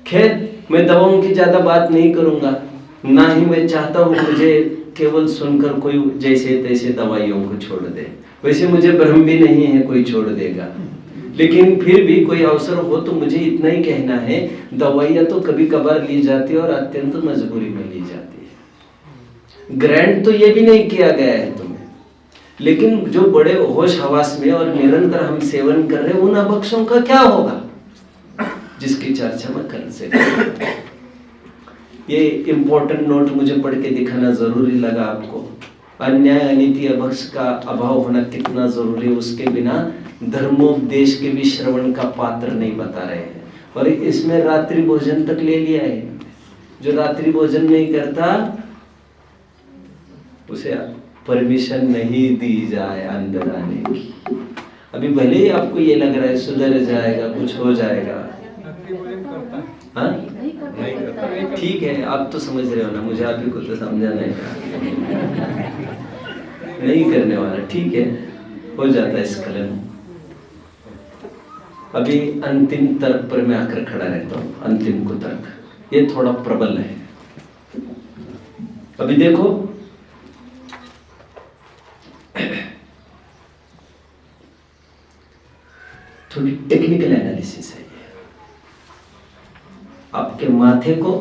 खैर मैं दवाओं की ज्यादा बात नहीं करूंगा, ना ही मैं चाहता हूं मुझे केवल सुनकर कोई जैसे तैसे दवाइयों को छोड़ दे। वैसे मुझे भ्रम भी नहीं है कोई छोड़ देगा, लेकिन फिर भी कोई अवसर हो तो मुझे इतना ही कहना है, दवाइयां तो कभी कभार ली जाती है और अत्यंत मजबूरी में ली जाती है। ग्रांट तो ये भी नहीं किया गया है तुम्हें, लेकिन जो बड़े होश हवास में और निरंतर हम सेवन कर रहे हैं उन अभक्षों का क्या होगा, जिसकी चर्चा मैं कल से करूंगा। ये इंपॉर्टेंट नोट मुझे पढ़ के दिखाना जरूरी लगा आपको। अन्याय अनीति अभक्ष का अभाव होना कितना जरूरी है, उसके बिना धर्मोपदेश के भी श्रवण का पात्र नहीं बता रहे हैं। और इसमें रात्रि भोजन तक ले लिया है। जो रात्रि भोजन नहीं करता उसे परमिशन नहीं दी जाए अंदर आने की। अभी भले ही आपको ये लग रहा है सुधर जाएगा, कुछ हो जाएगा, हाँ ठीक है, आप तो समझ रहे हो ना, मुझे आप ही को तो समझाना है। नहीं करने वाला, ठीक है, हो जाता है स्खलन। अभी अंतिम तर्क पर मैं आकर खड़ा रहता हूं। अंतिम को तर्क ये थोड़ा प्रबल है। अभी देखो, थोड़ी टेक्निकल एनालिसिस है। आपके माथे को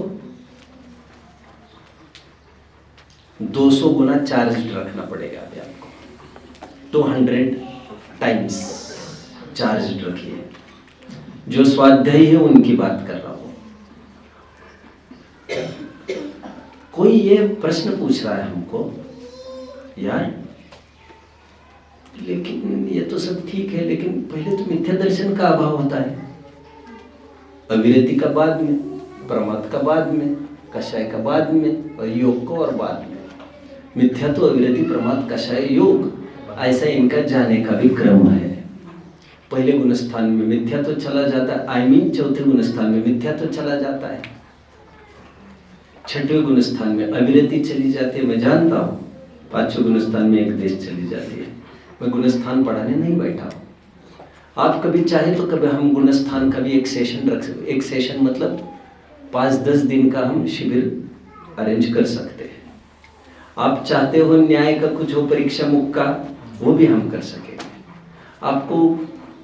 200 गुना चार्ज रखना पड़ेगा। अभी आपको 200 टाइम्स चार्ज रखिए। जो स्वाध्यायी है उनकी बात कर रहा हूं। कोई ये प्रश्न पूछ रहा है हमको, यार लेकिन ये तो सब ठीक है, लेकिन पहले तो मिथ्या दर्शन का अभाव होता है, अविरति का बाद में, प्रमाद का बाद में, कषाय का बाद में, और योग को और बाद में। मिथ्या तो अविरति, प्रमाद, कषाय, योग, ऐसा इनका जाने का भी क्रम है। पहले गुणस्थान में मिथ्या तो चला जाता है, आई मीन चौथे गुणस्थान में मिथ्या तो चला जाता है, छठवें गुणस्थान में अविरति चली जाती है, मैं जानता हूँ, पांचवें गुणस्थान में एक देश चली जाती है। मैं गुणस्थान पढ़ाने नहीं बैठा हूँ। आप कभी चाहे तो कभी हम गुणस्थान का भी एक सेशन रख सकते। एक सेशन मतलब 5-10 दिन का हम शिविर अरेंज कर सकते हैं। आप चाहते हो न्याय का कुछ हो, परीक्षा मुख का, वो भी हम कर सकेंगे। आपको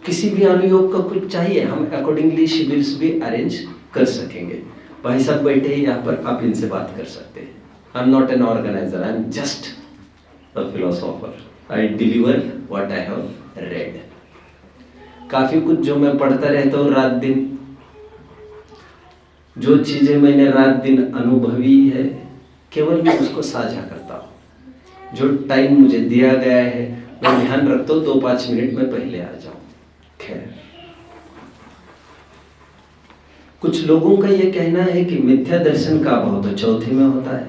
किसी भी अनुयोग का कुछ चाहिए, हम अकॉर्डिंगली शिविर भी अरेंज कर सकेंगे। भाई साहब बैठे ही यहाँ पर, आप इनसे बात कर सकते हैं। I am not an organiser, I am just a philosopher. I deliver what I have read. काफी कुछ जो मैं पढ़ता रहता हूँ रात दिन, जो चीजें मैंने रात दिन अनुभवी है, केवल मैं उसको साझा करता हूँ। जो टाइम मुझे दिया गया है मैं ध्यान रखता हूँ 2-5 मिनट में पहले आ जाऊं। खैर, कुछ लोगों का यह कहना है कि मिथ्या दर्शन का अभाव तो चौथे में होता है,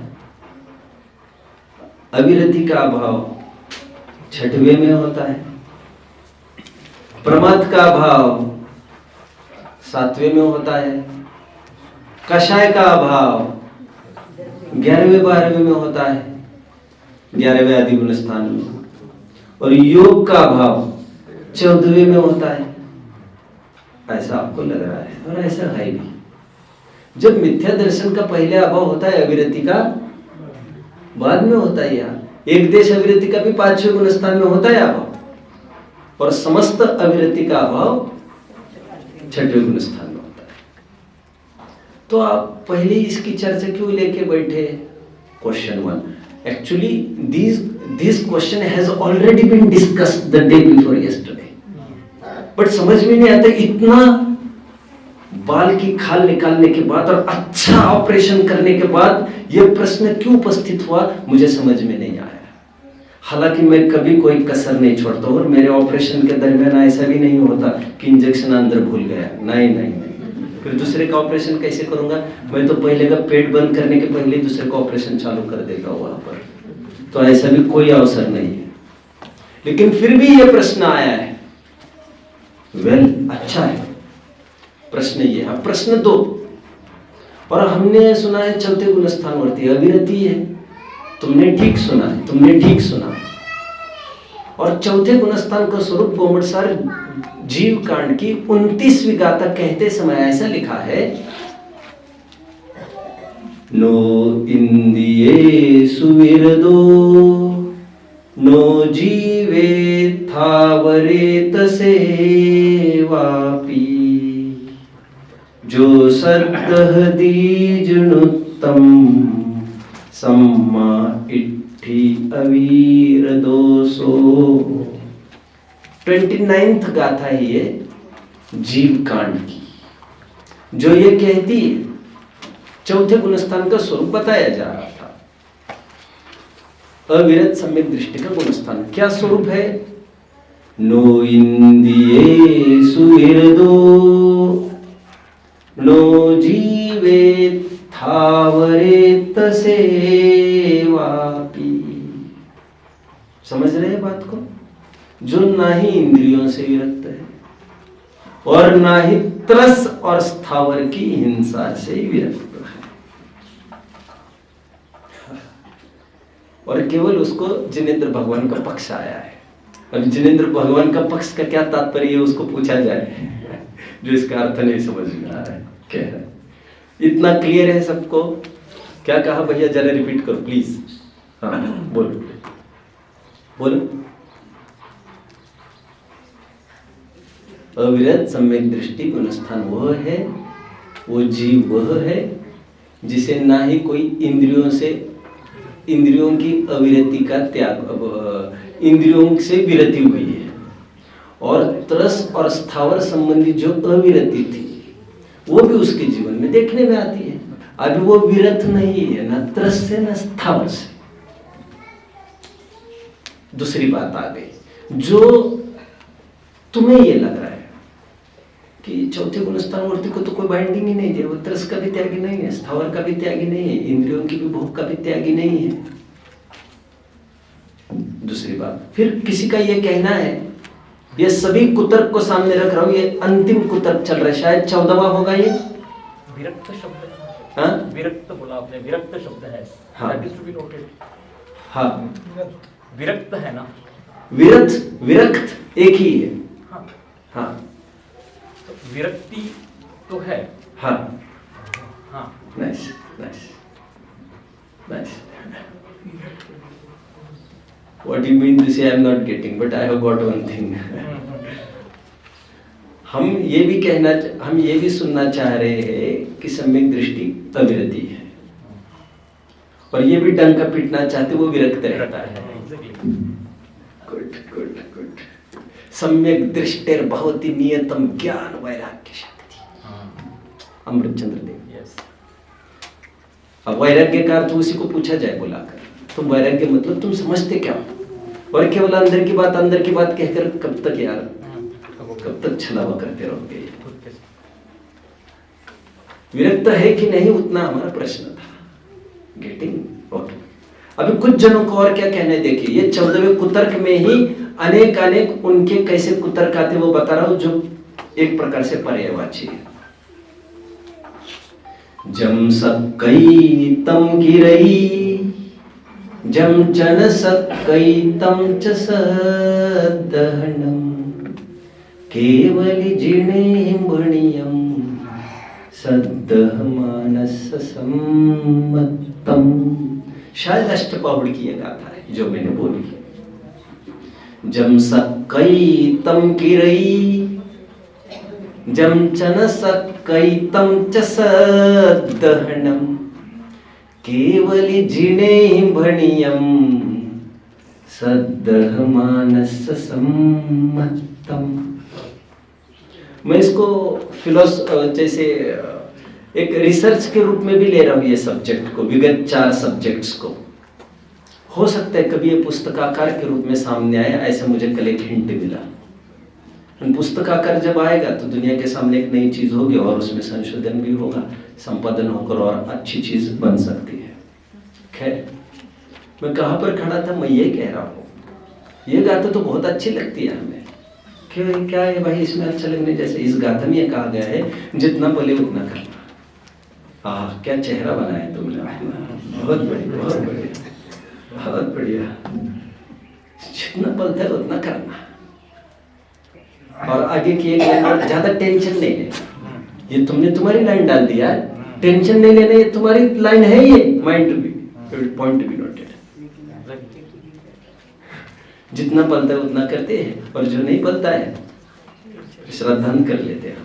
अविरति का अभाव छठवें में होता है, प्रमाद का अभाव सातवें में होता है, कषाय का अभाव 11वें 12वें में होता है, 11वें आदि गुण स्थान में, और योग का अभाव 14वें में होता है। ऐसा आपको लग रहा है और ऐसा है भी। जब मिथ्या दर्शन का पहले अभाव होता है, अविरति का बाद में होता है। यार एक देश अविरति का भी 5वें गुण स्थान में होता है अभाव, और समस्त अविरति का अभाव 6वें गुण स्थान में होता है। तो आप पहले इसकी चर्चा क्यों लेके बैठे? Question 1, actually this question has already been discussed the day before yesterday, but समझ में नहीं आता इतना बाल की खाल निकालने के बाद और अच्छा ऑपरेशन करने के बाद यह प्रश्न क्यों उपस्थित हुआ, मुझे समझ में नहीं आया। हालांकि मैं कभी कोई कसर नहीं छोड़ता और मेरे ऑपरेशन के दरमियान ऐसा भी नहीं होता कि इंजेक्शन अंदर भूल गया। नहीं, फिर दूसरे का ऑपरेशन कैसे करूंगा? मैं तो पहले का पेट बंद करने के पहले दूसरे का ऑपरेशन चालू कर देता हूँ वहां पर, तो ऐसा भी कोई अवसर नहीं है। लेकिन फिर भी यह प्रश्न आया है। अच्छा है प्रश्न ये है। प्रश्न 2, और हमने सुना है चौथे गुण स्थानवर्ती अविरति है। तुमने ठीक सुना है। और चौथे गुणस्थान का स्वरूप गोमटसार जीव कांड की 29वीं गाथा कहते समय ऐसा लिखा है, नो इंदिये सुविरदो नो जीवे थावरे तसे वापी जो सद्दह दीजनुत्तम सम्मा इट्ठी अवीर दोसो। 29th गाथा है ये जीव कांड की, जो ये कहती है चौथे गुणस्थान का स्वरूप बताया जा रहा था। अविरत सम्यक दृष्टि का गुणस्थान क्या स्वरूप है? नो इंदिये सुहृदो नो जीवे थावरे तसे वापी। समझ रहे हैं बात को? जो ना ही इंद्रियों से विरक्त है और ना ही त्रस और स्थावर की हिंसा से विरक्त है, और केवल उसको जिनेंद्र भगवान का पक्ष आया है। अब जिनेंद्र भगवान का पक्ष का क्या तात्पर्य है उसको पूछा जाए, जो इसका अर्थ नहीं समझ में आ रहा है। क्या है इतना क्लियर है सबको? क्या कहा भैया, जरा रिपीट करो प्लीज। हाँ बोलो। अविरत सम्यक दृष्टि गुणस्थान वह है, वो जीव वह है जिसे ना ही कोई इंद्रियों की अविरति का त्याग, इंद्रियों से विरति हुई है, और त्रस और स्थावर संबंधी जो अविरति थी वो भी उसके जीवन में देखने में आती है। अभी वो विरत नहीं है, ना त्रस से ना स्थावर से। दूसरी बात आ गई, जो तुम्हें ये लग रहा है कि चौथे गुणस्थान मूर्ति को तो कोई बाइंडिंग ही नहीं है, वो त्रस का भी त्यागी नहीं है, स्थावर का भी त्यागी नहीं है, इंद्रियों की भी भोग का भी त्यागी नहीं है। दूसरी बात, फिर किसी का ये कहना है, ये सभी कुतर्क को सामने रख रहा हूं, ये अंतिम कुतर्क चल रहा है, शायद 14वां होगा ये। विरक्त शब्द, हाँ विरक्त बोला आपने, विरक्त शब्द है। हाँ हाँ विरक्त है ना, विरक्त एक ही है। हाँ हाँ तो विरक्ति तो है। हाँ हाँ nice. What you mean to say I am not getting, but I have got one thing. हम ये भी सुनना चाह रहे हैं कि सम्यक दृष्टि अविरति है, और ये भी डंका पीटना चाहते वो विरक्त रहता है। गुड। सम्यक दृष्टिर भवति नियतम ज्ञान वैराग्य शक्ति। अमृतचंद्र देव। अब वैराग्य का अर्थ उसी को पूछा जाए बुलाकर, तुम वैराग्य मतलब तुम समझते क्या हो? और केवल अंदर की बात कहकर कब तक यार, कब कब तक छलावा करते रहोगे? खुद के साथ। विरक्त है कि नहीं, उतना हमारा प्रश्न था। Getting okay. अभी कुछ जनों को और क्या कहने देखिए, ये 14वें कुतर्क में ही अनेक अनेक उनके कैसे कुतर्क आते वो बता रहा हूं, जो एक प्रकार से पर्यायवाची है। जम सक्कई तम गिरई, जम चन सक्कई तम च सदहनम, केवली जिणे बणियम सद्दह मानस सम्मतम। शायद अष्टपावड़ की ये गाथा है जो मैंने बोली है। जम सक्कई तम गिरई, जम चन सक्कई तम च सदहनम, केवली जिणे भणियम सद्दह मानस सम्मतम। मैं इसको जैसे एक रिसर्च के रूप में भी ले रहा हूं ये सब्जेक्ट को, विगत 4 सब्जेक्ट्स को। हो सकता है कभी ये पुस्तकाकार के रूप में सामने आए, ऐसे मुझे कल एक हिंट मिला। पुस्तकाकार जब आएगा तो दुनिया के सामने एक नई चीज होगी और उसमें संशोधन भी होगा, संपादन होकर और अच्छी चीज बन सकती है। खैर, मैं कहां पर खड़ा था, मैं ये कह रहा हूं, ये गाथा तो बहुत अच्छी लगती है हमें। क्यों, क्या है भाई इसमें अच्छा लगने जैसे? इस गाथा में ये कहा गया है, जितना पले उतना करना। क्या चेहरा बनाया तुमने, बहुत बढ़िया, बहुत बढ़िया, बहुत बढ़िया। जितना पलता है उतना करना। और आगे की एक लाइन, ज्यादा टेंशन नहीं है। ये तुमने तुम्हारी लाइन डाल दिया है, टेंशन नहीं लेना, ये तुम्हारी लाइन है, ये mind to be point to be noted. जितना पलता है उतना करते हैं, और जो नहीं पलता है श्रद्धांत कर लेते हैं।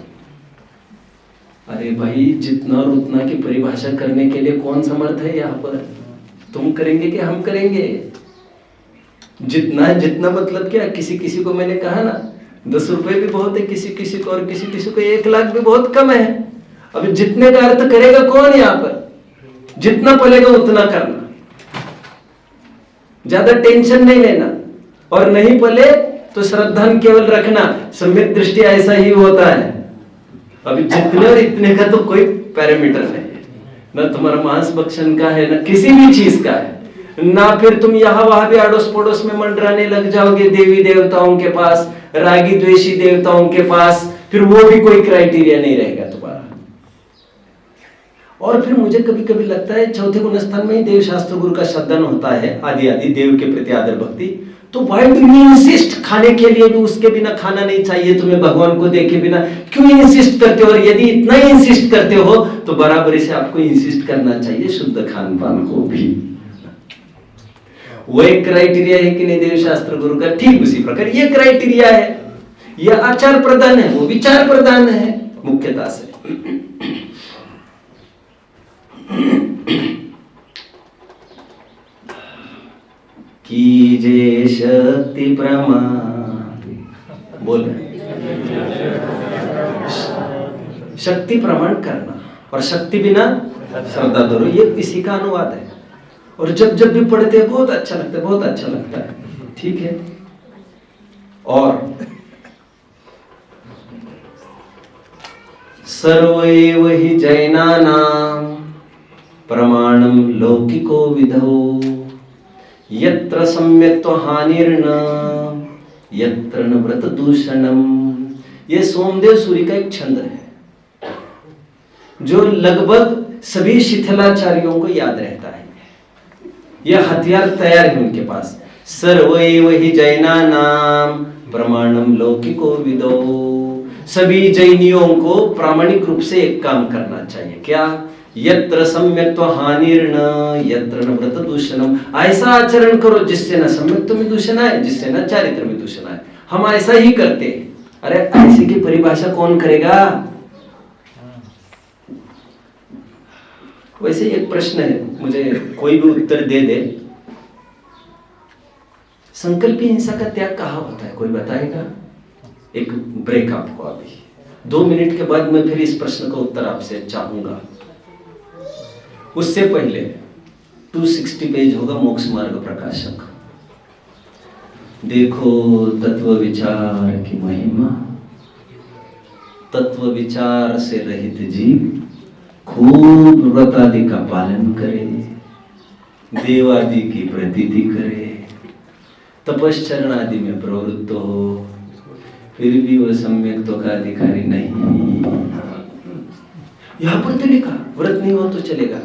अरे भाई, जितना और उतना की परिभाषा करने के लिए कौन समर्थ है यहाँ पर? तुम करेंगे कि हम करेंगे? जितना जितना मतलब क्या, किसी किसी को मैंने कहा ना 10 रुपए भी बहुत है किसी किसी को, और किसी किसी को 1 लाख भी बहुत कम है। अब जितने का अर्थ करेगा कौन यहाँ पर? जितना पलेगा उतना करना, ज्यादा टेंशन नहीं लेना, और नहीं पले तो श्रद्धा केवल रखना। सम्यक दृष्टि ऐसा ही होता है। अभी जितने और इतने का तो कोई पैरामीटर नहीं है, ना तुम्हारा मांस भक्षण का है, ना किसी भी चीज का है, ना फिर तुम यहाँ वहां भी अड़ोस पड़ोस में मंडराने लग जाओगे देवी देवताओं के पास, रागी द्वेषी देवताओं के पास, फिर वो भी कोई क्राइटेरिया नहीं रहेगा तुम्हारा। और फिर मुझे कभी कभी लगता है 4थे गुण स्थान में ही देव शास्त्र गुरु का शब्दन होता है, आदि आदि देव के प्रति आदर भक्ति। तो व्हाई डू यू इंसिस्ट? खाने के लिए भी उसके बिना खाना नहीं चाहिए तुम्हें, भगवान को देखे बिना क्यों इंसिस्ट करते हो? और यदि इतना ही इंसिस्ट करते हो तो बराबरी से आपको इंसिस्ट करना चाहिए शुद्ध खान पान को भी। वो एक क्राइटेरिया है कि नहीं देव शास्त्र गुरु का, ठीक उसी प्रकार ये क्राइटेरिया है। यह आचार प्रधान है, वो विचार प्रधान है मुख्यता से। कीजे शक्ति प्रमाण, बोले शक्ति प्रमाण करना, और शक्ति बिना श्रद्धा धरो, ये इसी का अनुवाद है। और जब जब भी पढ़ते हैं बहुत अच्छा लगता है, बहुत अच्छा लगता है, ठीक है। और सर्वैव हि जैनानां प्रमाणम लौकिको विधौ, यत्र सम्यक्त्व हानिर्न यत्र न व्रत दूषणम। ये सोमदेव सूर्य का एक छंद है जो लगभग सभी शिथिलाचार्यों को याद रहता है। यह हथियार तैयार है उनके पास। सर्वैव हि जैनानां प्रमाणम लौकिको विदो। सभी जैनियों को प्रामाणिक रूप से एक काम करना चाहिए, क्या? यत्र सम्यक्त्व हानिर्न यत्र न व्रत दूषणम। ऐसा आचरण करो जिससे न सम्यक्त्व में दूषण आए, जिससे न चारित्र में दूषण आए। हम ऐसा ही करते हैं। अरे ऐसे की परिभाषा कौन करेगा? वैसे एक प्रश्न है, मुझे कोई भी उत्तर दे दे। संकल्पी हिंसा का त्याग कहाँ होता है, कोई बताएगा? एक ब्रेक आपको अभी 2 मिनट के बाद मैं फिर इस प्रश्न का उत्तर आपसे चाहूंगा। उससे पहले 260 पेज होगा मोक्ष मार्ग प्रकाशक। देखो तत्व विचार की महिमा, तत्व विचार से रहित जीव खूब व्रत आदि का पालन करे, देव आदि की प्रतीति करे, तपश्चरण आदि में प्रवृत्त हो, फिर भी वह सम्यक तो का अधिकारी नहीं। यहां पर तो लिखा व्रत नहीं हो तो चलेगा।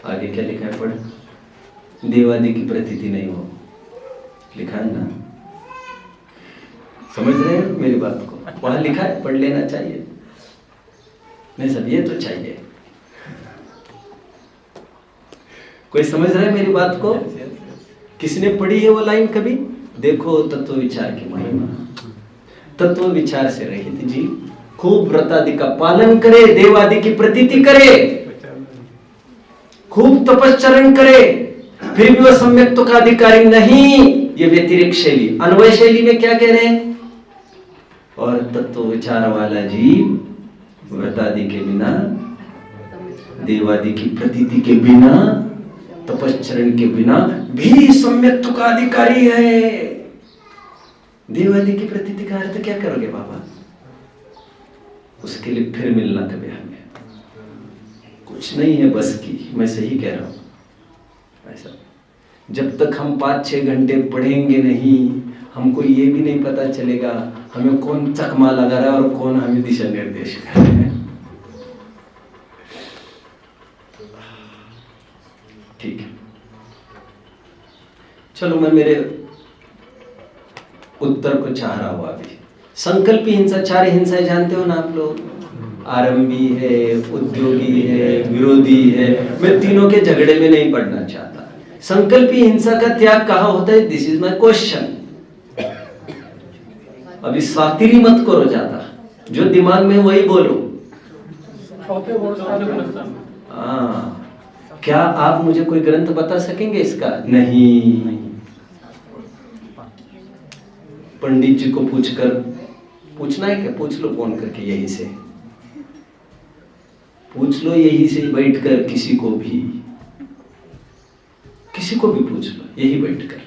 आगे क्या लिखा है, पढ़। देवादि की प्रतीति नहीं हो, लिखा है ना, समझ रहे हैं मेरी बात को? वहां लिखा है, पढ़ लेना चाहिए। नहीं सब ये तो चाहिए। कोई समझ रहा है मेरी बात को? किसने पढ़ी है वो लाइन कभी? देखो तत्व विचार की महिमा। तत्व विचार से रहित जीव खूब व्रत आदि का पालन करे, देवादि की प्रतीति करे, खूब तपश्चरण करे, फिर भी वह सम्यक्त्व का अधिकारी नहीं। ये व्यतिरिक्त शैली। अन्वय शैली में क्या कह रहे हैं? और तत्व विचार वाला जीव व्रत आदि के बिना, देवादि की प्रतीति के बिना, तपश्चरण के बिना भी सम्यक्त्व का अधिकारी है। देवादि की प्रतीति का अर्थ क्या करोगे बाबा? उसके लिए फिर मिलना कभी हमें कुछ नहीं है बस की। मैं सही कह रहा हूं ऐसा। जब तक हम 5-6 घंटे पढ़ेंगे नहीं, हमको ये भी नहीं पता चलेगा हमें कौन चकमा लगा रहा है और कौन हमें दिशा निर्देश कर रहा है। ठीक है, चलो मैं मेरे उत्तर को चाह रहा हूं अभी। संकल्पी हिंसा, 4 हिंसाएं जानते हो ना आप लोग? आरंभी है, उद्योगी है, विरोधी है। मैं तीनों के झगड़े में नहीं पड़ना चाहता। संकल्पी हिंसा का त्याग कहाँ होता है? This is my question. अभी सातिरी मत करो ज्यादा, जो दिमाग में वही बोलो। क्या आप मुझे कोई ग्रंथ बता सकेंगे इसका? नहीं। पंडित जी को पूछकर, पूछना है क्या? पूछ लो फोन करके, यहीं से पूछ लो, यहीं से बैठकर किसी को भी पूछ लो, यही बैठकर।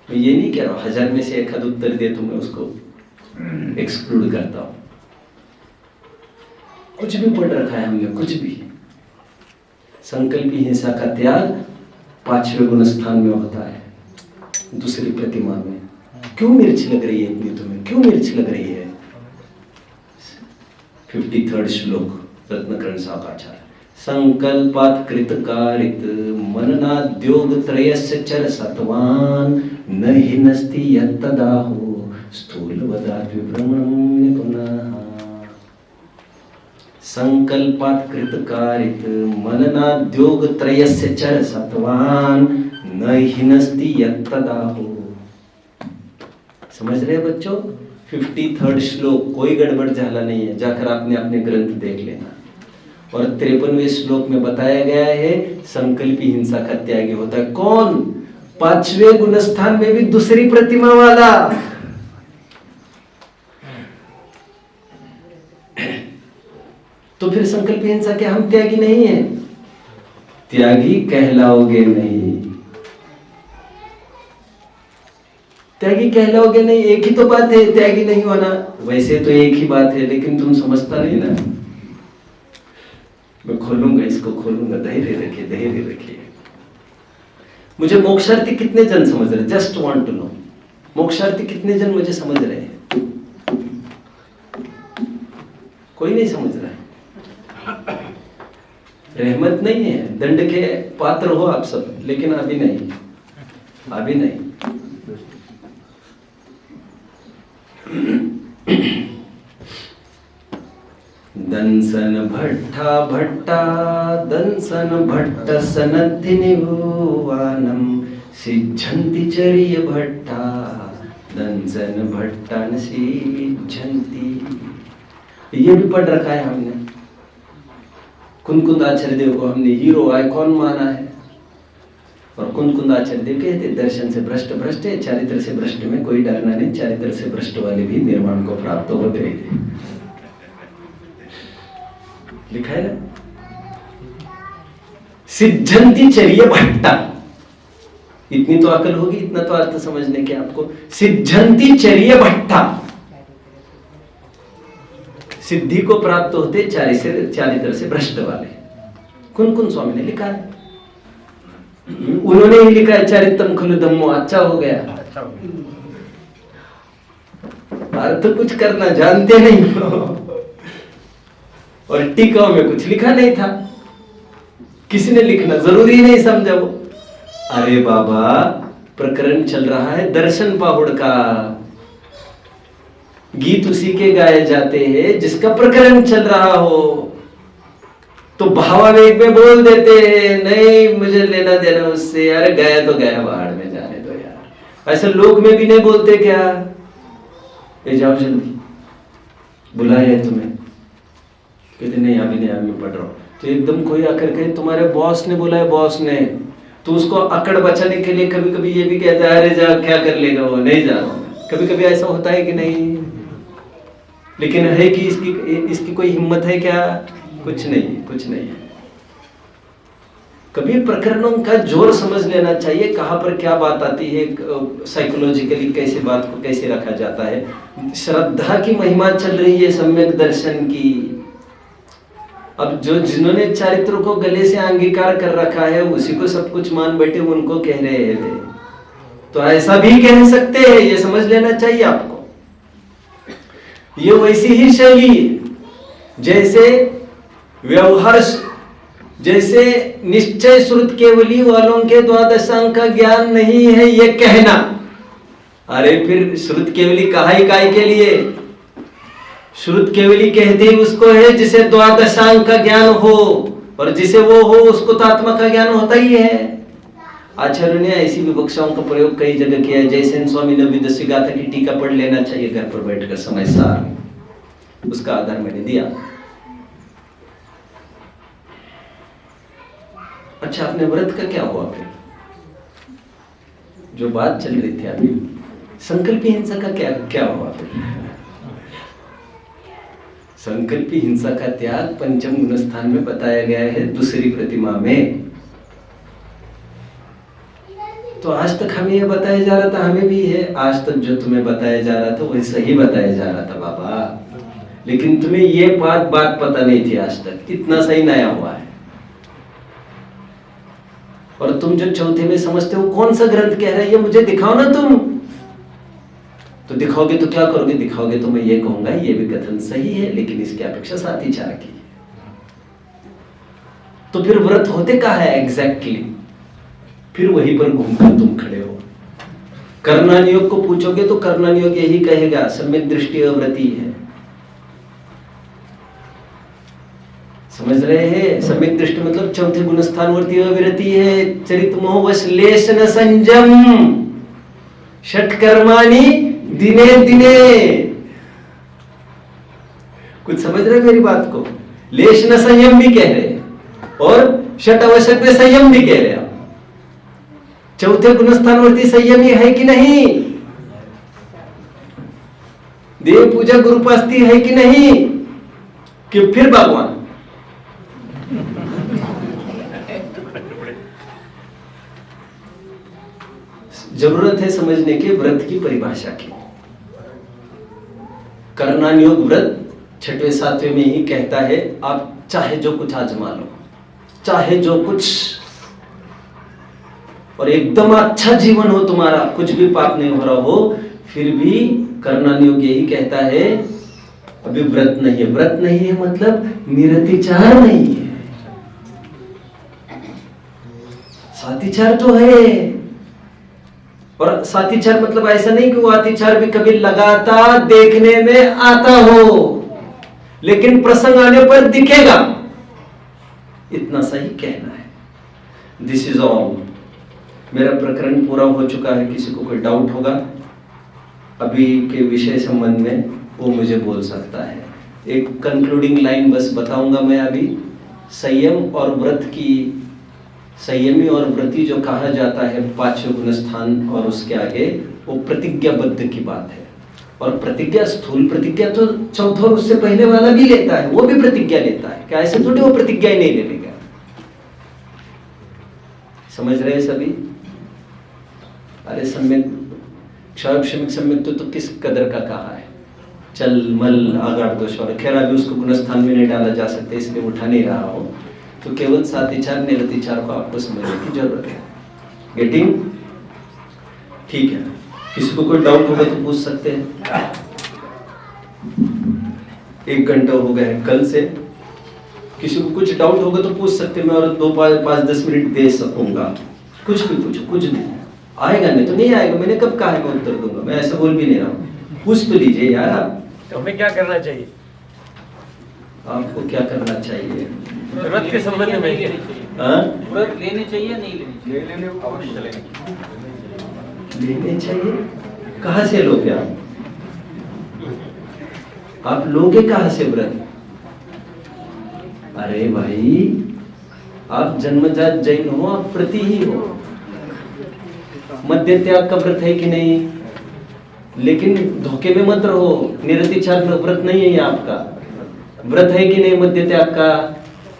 मैं ये नहीं कह रहा हूं 1000 में से 1 आध उत्तर दे तो मैं उसको एक्सक्लूड करता हूं। कुछ भी पढ़ रखा है हमने, कुछ भी। संकल्पी हिंसा का त्याग 5वें गुण स्थान में होता है, दूसरी प्रतिमा में। क्यों मिर्च लग रही है इतनी तुम्हें? क्यों मिर्च लग रही है? 53 श्लोक रत्नकर्ण साकाचार्य। संकल्पात् कृतकारित मननाद्योग त्रयस्य चर सत्वान न हिनस्ति यत्तदाहो स्थूलवदात् विभ्रमणं निपुणः। संकल्पात् कृतकारित मननाद्योग त्रयस्य चर सत्वान न हिनस्ति यत्तदाहो। समझ रहे बच्चों? 53 श्लोक, कोई गड़बड़ झाला नहीं है, जाकर आपने अपने ग्रंथ देख लेना। और 53वें श्लोक में बताया गया है संकल्पी हिंसा का त्यागी होता है कौन? 5वें गुण स्थान में भी दूसरी प्रतिमा वाला। तो फिर संकल्पी हिंसा के हम त्यागी नहीं है? त्यागी कहलाओगे नहीं, त्यागी कहलाओगे नहीं। एक ही तो बात है त्यागी नहीं होना। वैसे तो एक ही बात है, लेकिन तुम समझता नहीं ना। मैं खोलूंगा, इसको खोलूंगा। धैर्य रखिए, धैर्य रखिए। मुझे मोक्षार्थी कितने जन समझ रहे? जस्ट वांट टू नो, मोक्षार्थी कितने जन मुझे समझ रहे हैं? कोई नहीं समझ रहा है। रहमत नहीं है, दंड के पात्र हो आप सब, लेकिन अभी नहीं, अभी नहीं। दंसन भट्टा भट्टा दंसन भट्ट सनद्धि निभुवानम सिद्धंति चर्य भट्टा दंसन भट्टा न सिद्धंति। ये भी पढ़ रखा है हमने। कुंदकुंद आचार्य देव को हमने हीरो आइकॉन माना है। और कुंदकुंद आचार्य देव कहते दर्शन से भ्रष्ट भ्रष्ट है, चारित्र से भ्रष्ट में कोई डरना नहीं, चारित्र से भ्रष्ट वाले भी निर्माण को प्राप्त होते हैं। लिखा है ना, सिद्धंति चर्य भट्टा। इतनी तो अकल होगी, इतना तो अर्थ समझने के आपको। सिद्धंती चर्य भट्टा, सिद्धि को प्राप्त होते 40 तरह से भ्रष्ट वाले। कौन कौन स्वामी ने लिखा है? उन्होंने ही लिखा है चरितम खलु धम्मो, अच्छा हो गया। अच्छा हो गया। अर्थ कुछ करना जानते नहीं हो, और टीकाओं में कुछ लिखा नहीं था, किसी ने लिखना जरूरी नहीं समझा वो। अरे बाबा, प्रकरण चल रहा है दर्शन पाहुड़ का, गीत उसी के गाए जाते हैं जिसका प्रकरण चल रहा हो। तो भावावेग में बोल देते हैं नहीं मुझे लेना देना उससे, अरे गया तो गया, बाहर में जाने दो यार। ऐसे लोग में भी नहीं बोलते क्या? ये जाओ जल्दी, बुलाया है तुम्हें। कहते नहीं अभी नहीं, अभी पढ़ रहा हूं। तो एकदम कोई आकर कहे तुम्हारे बॉस ने बुलाया, बॉस ने, तो उसको अकड़ बचाने के लिए कभी कभी ये भी कहता है अरे जा क्या कर लेगा वो, नहीं जा रहा हूं। कभी कभी ऐसा होता है कि नहीं? लेकिन है कि इसकी कोई हिम्मत है क्या? कुछ नहीं, कुछ नहीं है। कभी प्रकरणों का जोर समझ लेना चाहिए, कहां पर क्या बात आती है, साइकोलॉजिकली कैसे बात को कैसे रखा जाता है। श्रद्धा की महिमा चल रही है, सम्यक दर्शन की। अब जो जिन्होंने चरित्र को गले से अंगीकार कर रखा है उसी को सब कुछ मान बैठे, उनको कह रहे हैं। तो ऐसा भी कह सकते हैं, ये समझ लेना चाहिए आपको। ये वैसी ही शैली है जैसे व्यवहार, जैसे निश्चय श्रुत केवली वालों के द्वादशांक का ज्ञान नहीं है ये कहना। अरे फिर श्रुत केवली कहा ही काय के लिए? श्रुत केवली कहते ही उसको है जिसे द्वादशांक का ज्ञान हो, और जिसे वो हो उसको तो आत्मा का ज्ञान होता ही है। आचार्य ने ऐसी विवक्षाओं का प्रयोग कई जगह किया है। जयसेन स्वामी ने विदुषी गाथा की टीका पढ़ लेना चाहिए घर पर बैठकर समय सार, उसका आधार मैंने दिया। अच्छा, अपने व्रत का क्या हुआ फिर? जो बात चल रही थी अभी, संकल्पी हिंसा का क्या हुआ फिर? संकल्पी हिंसा का त्याग पंचम गुण स्थान में बताया गया है दूसरी प्रतिमा में। तो आज तक हमें यह बताया जा रहा था, हमें भी है, आज तक जो तुम्हें बताया जा रहा था वही सही बताया जा रहा था बाबा। लेकिन तुम्हें ये बात पता नहीं थी आज तक, इतना सही नया हुआ है। और तुम जो चौथे में समझते हो कौन सा ग्रंथ कह रहा है ये मुझे दिखाओ ना तुम। तो दिखाओगे तो क्या करोगे? दिखाओगे तो मैं ये कहूंगा ये भी कथन सही है, लेकिन इसकी अपेक्षा सातिचार की। तो फिर व्रत होते कहाँ है एग्जैक्टली? फिर वहीं पर घूमकर तुम खड़े हो। कर्णानियोग को पूछोगे तो कर्णानियोग यही कहेगा सम्यक दृष्टि अव्रति है। समझ रहे हैं? सम्यक दृष्टि मतलब चौथे गुण स्थान वर्ती अविरति है। चरित मोहवश लेश न संजम षट कर्माणि दिने दिने। कुछ समझ रहे मेरी बात को? लेश न संयम भी कह रहे हैं और षट आवश्यक में संयम भी कह रहे हैं। चौथे गुणस्थानवर्ती संयमी है कि नहीं? देव पूजा गुरुपास्ती है कि नहीं? कि फिर भगवान? जरूरत है समझने के व्रत की परिभाषा की। कर्णानियोग व्रत 6वें 7वें में ही कहता है आप चाहे जो कुछ आजमा लो, चाहे जो कुछ, और एकदम अच्छा जीवन हो तुम्हारा, कुछ भी पाप नहीं हो रहा हो, फिर भी कर्णानियोग यही कहता है अभी व्रत नहीं है। व्रत नहीं है मतलब निरतिचार नहीं है, सातिचार तो है। और सातिचार मतलब ऐसा नहीं कि वो अतिचार भी कभी लगातार देखने में आता हो, लेकिन प्रसंग आने पर दिखेगा, इतना सही कहना है। This is all. मेरा प्रकरण पूरा हो चुका है। किसी को कोई डाउट होगा अभी के विषय संबंध में वो मुझे बोल सकता है। एक कंक्लूडिंग लाइन बस बताऊंगा मैं अभी। संयम और व्रत की, संयमी और व्रती जो कहा जाता है 5वें गुण स्थान और उसके आगे, वो प्रतिज्ञाबद्ध की बात है। और प्रतिज्ञा, स्थूल प्रतिज्ञा तो चौथा और उससे पहले वाला भी लेता है, वो भी प्रतिज्ञा लेता है। क्या ऐसे थोड़ी वो प्रतिज्ञा ही नहीं ले लेगा? समझ रहे हैं सभी? अरे सम्यक क्षमिक सम्यक तो किस कदर का कहा है, चल मल आगाड़ दोष वाला। खैर अभी उसको गुणस्थान में नहीं डाला जा सकता, इसलिए उठा नहीं रहा हूँ। तो केवल सातिचार निरतिचार को आपको समझने की जरूरत है। गेटिंग? ठीक है, किसी को कोई डाउट होगा तो पूछ सकते हैं। 1 घंटा हो गया है कल से, किसी को कुछ डाउट होगा तो पूछ सकते हैं, मैं और 2-5-10 मिनट दे सकूंगा। कुछ भी पूछो, कुछ भी आएगा, नहीं तो नहीं आएगा। मैंने कब कहा है मैं उत्तर दूंगा, मैं ऐसा बोल भी नहीं रहा हूँ। पूछ तो लीजिए यार आप। तो हमें क्या करना चाहिए? आपको क्या करना चाहिए व्रत के संबंध में? व्रत लेने चाहिए नहीं लेने चाहिए? अवश्य लेने चाहिए। कहाँ से लोगे आप लोगे कहाँ से व्रत? अरे भाई, आप जन्मजात जैन हो, आप प्रति ही हो। मध्य त्याग का व्रत है कि नहीं? लेकिन धोखे में मत रहो, निरतिचार व्रत नहीं है ये आपका। व्रत है कि नहीं मध्य त्याग का?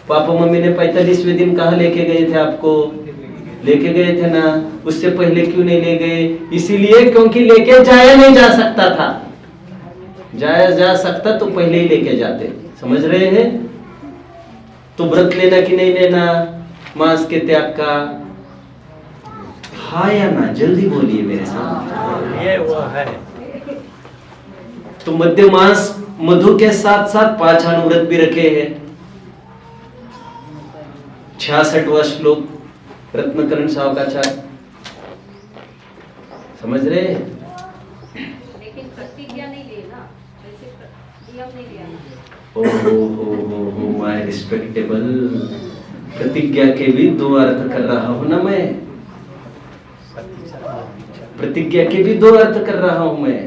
पापा मम्मी ने 45वें दिन कहाँ लेके गए थे आपको? लेके गए थे ना? उससे पहले क्यों नहीं ले गए? इसीलिए क्योंकि लेके जाया नहीं जा सकता था। जाया जा सकता तो पहले ही लेके जाते। समझ रहे हैं? तो व्रत लेना कि नहीं लेना मांस के त्याग का? हाँ या ना? जल्दी बोलिए मेरे साथ। ये वो है। तो मध्य मास मधु के साथ साथ पाषाण व्रत भी रखे हैं। 66वां श्लोक रत्नकरण सावकाचार्य। समझ रहे हैं? लेकिन प्रतिज्ञा नहीं लेना, वैसे नियम नहीं लिया। हो माय रिस्पेक्टेबल, प्रतिज्ञा के भी 2 अर्थ कर रहा हूं ना मैं। प्रतिज्ञा के भी 2 अर्थ कर रहा हूं मैं।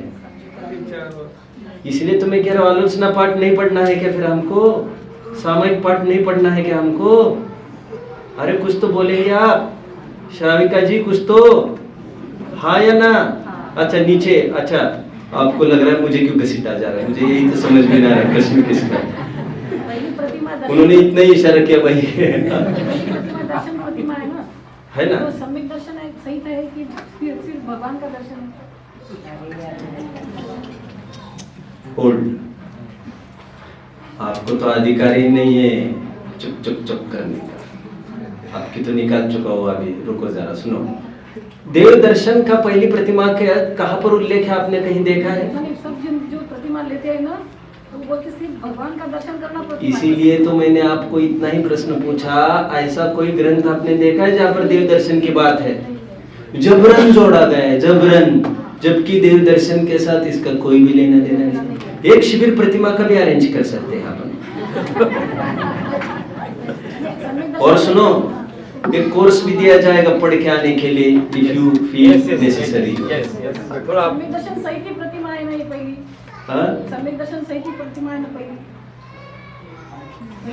इसलिए तो मैं कह रहा हूं, आलोचना पाठ नहीं पढ़ना है क्या फिर हमको? सामयिक पाठ नहीं पढ़ना है क्या हमको? अरे कुछ तो बोलेंगे आप, श्राविका जी कुछ तो, हाँ या ना? अच्छा नीचे, अच्छा आपको लग रहा है मुझे क्यों घसीटा जा रहा है, मुझे यही तो समझ में ना आ रहा है प्रश्न किसका। उन्होंने इतना ही इशारा किया भाई। दर्शन प्रतिमा है ना, है ना? तो सम्यक दर्शन है, सही तो है कि सिर्फ भगवान का दर्शन है। होल्ड, आपको तो अधिकार ही नहीं है चुप चुप चुप करने का। आपकी तो निकाल चुका हो अभी। रुको जरा सुनो, देव दर्शन का पहली प्रतिमा के कहाँ पर उल्लेख है? आपने कहीं देखा है? मैंने सब जन जो प्रतिमा लेते हैं ना, तो वो बोलते सिर्फ भगवान का दर्शन करना प्रतिमा। इसीलिए तो मैंने आपको इतना ही प्रश्न पूछा, ऐसा कोई ग्रंथ आपने देखा है जहाँ पर देव दर्शन की बात है? जबरन जोड़ा गया है, जबरन, जबकि देव दर्शन के साथ इसका कोई भी लेना देना नहीं। एक शिविर प्रतिमा का भी अरेंज कर सकते हैं अपन। और सुनो, एक कोर्स भी दिया जाएगा पढ़ के आने के लिए, इफ यू फील नेसेसरी। सम्यक दर्शन सही की प्रतिमा है ना ये पहली? हाँ सम्यक दर्शन सही की प्रतिमा है ना पहली?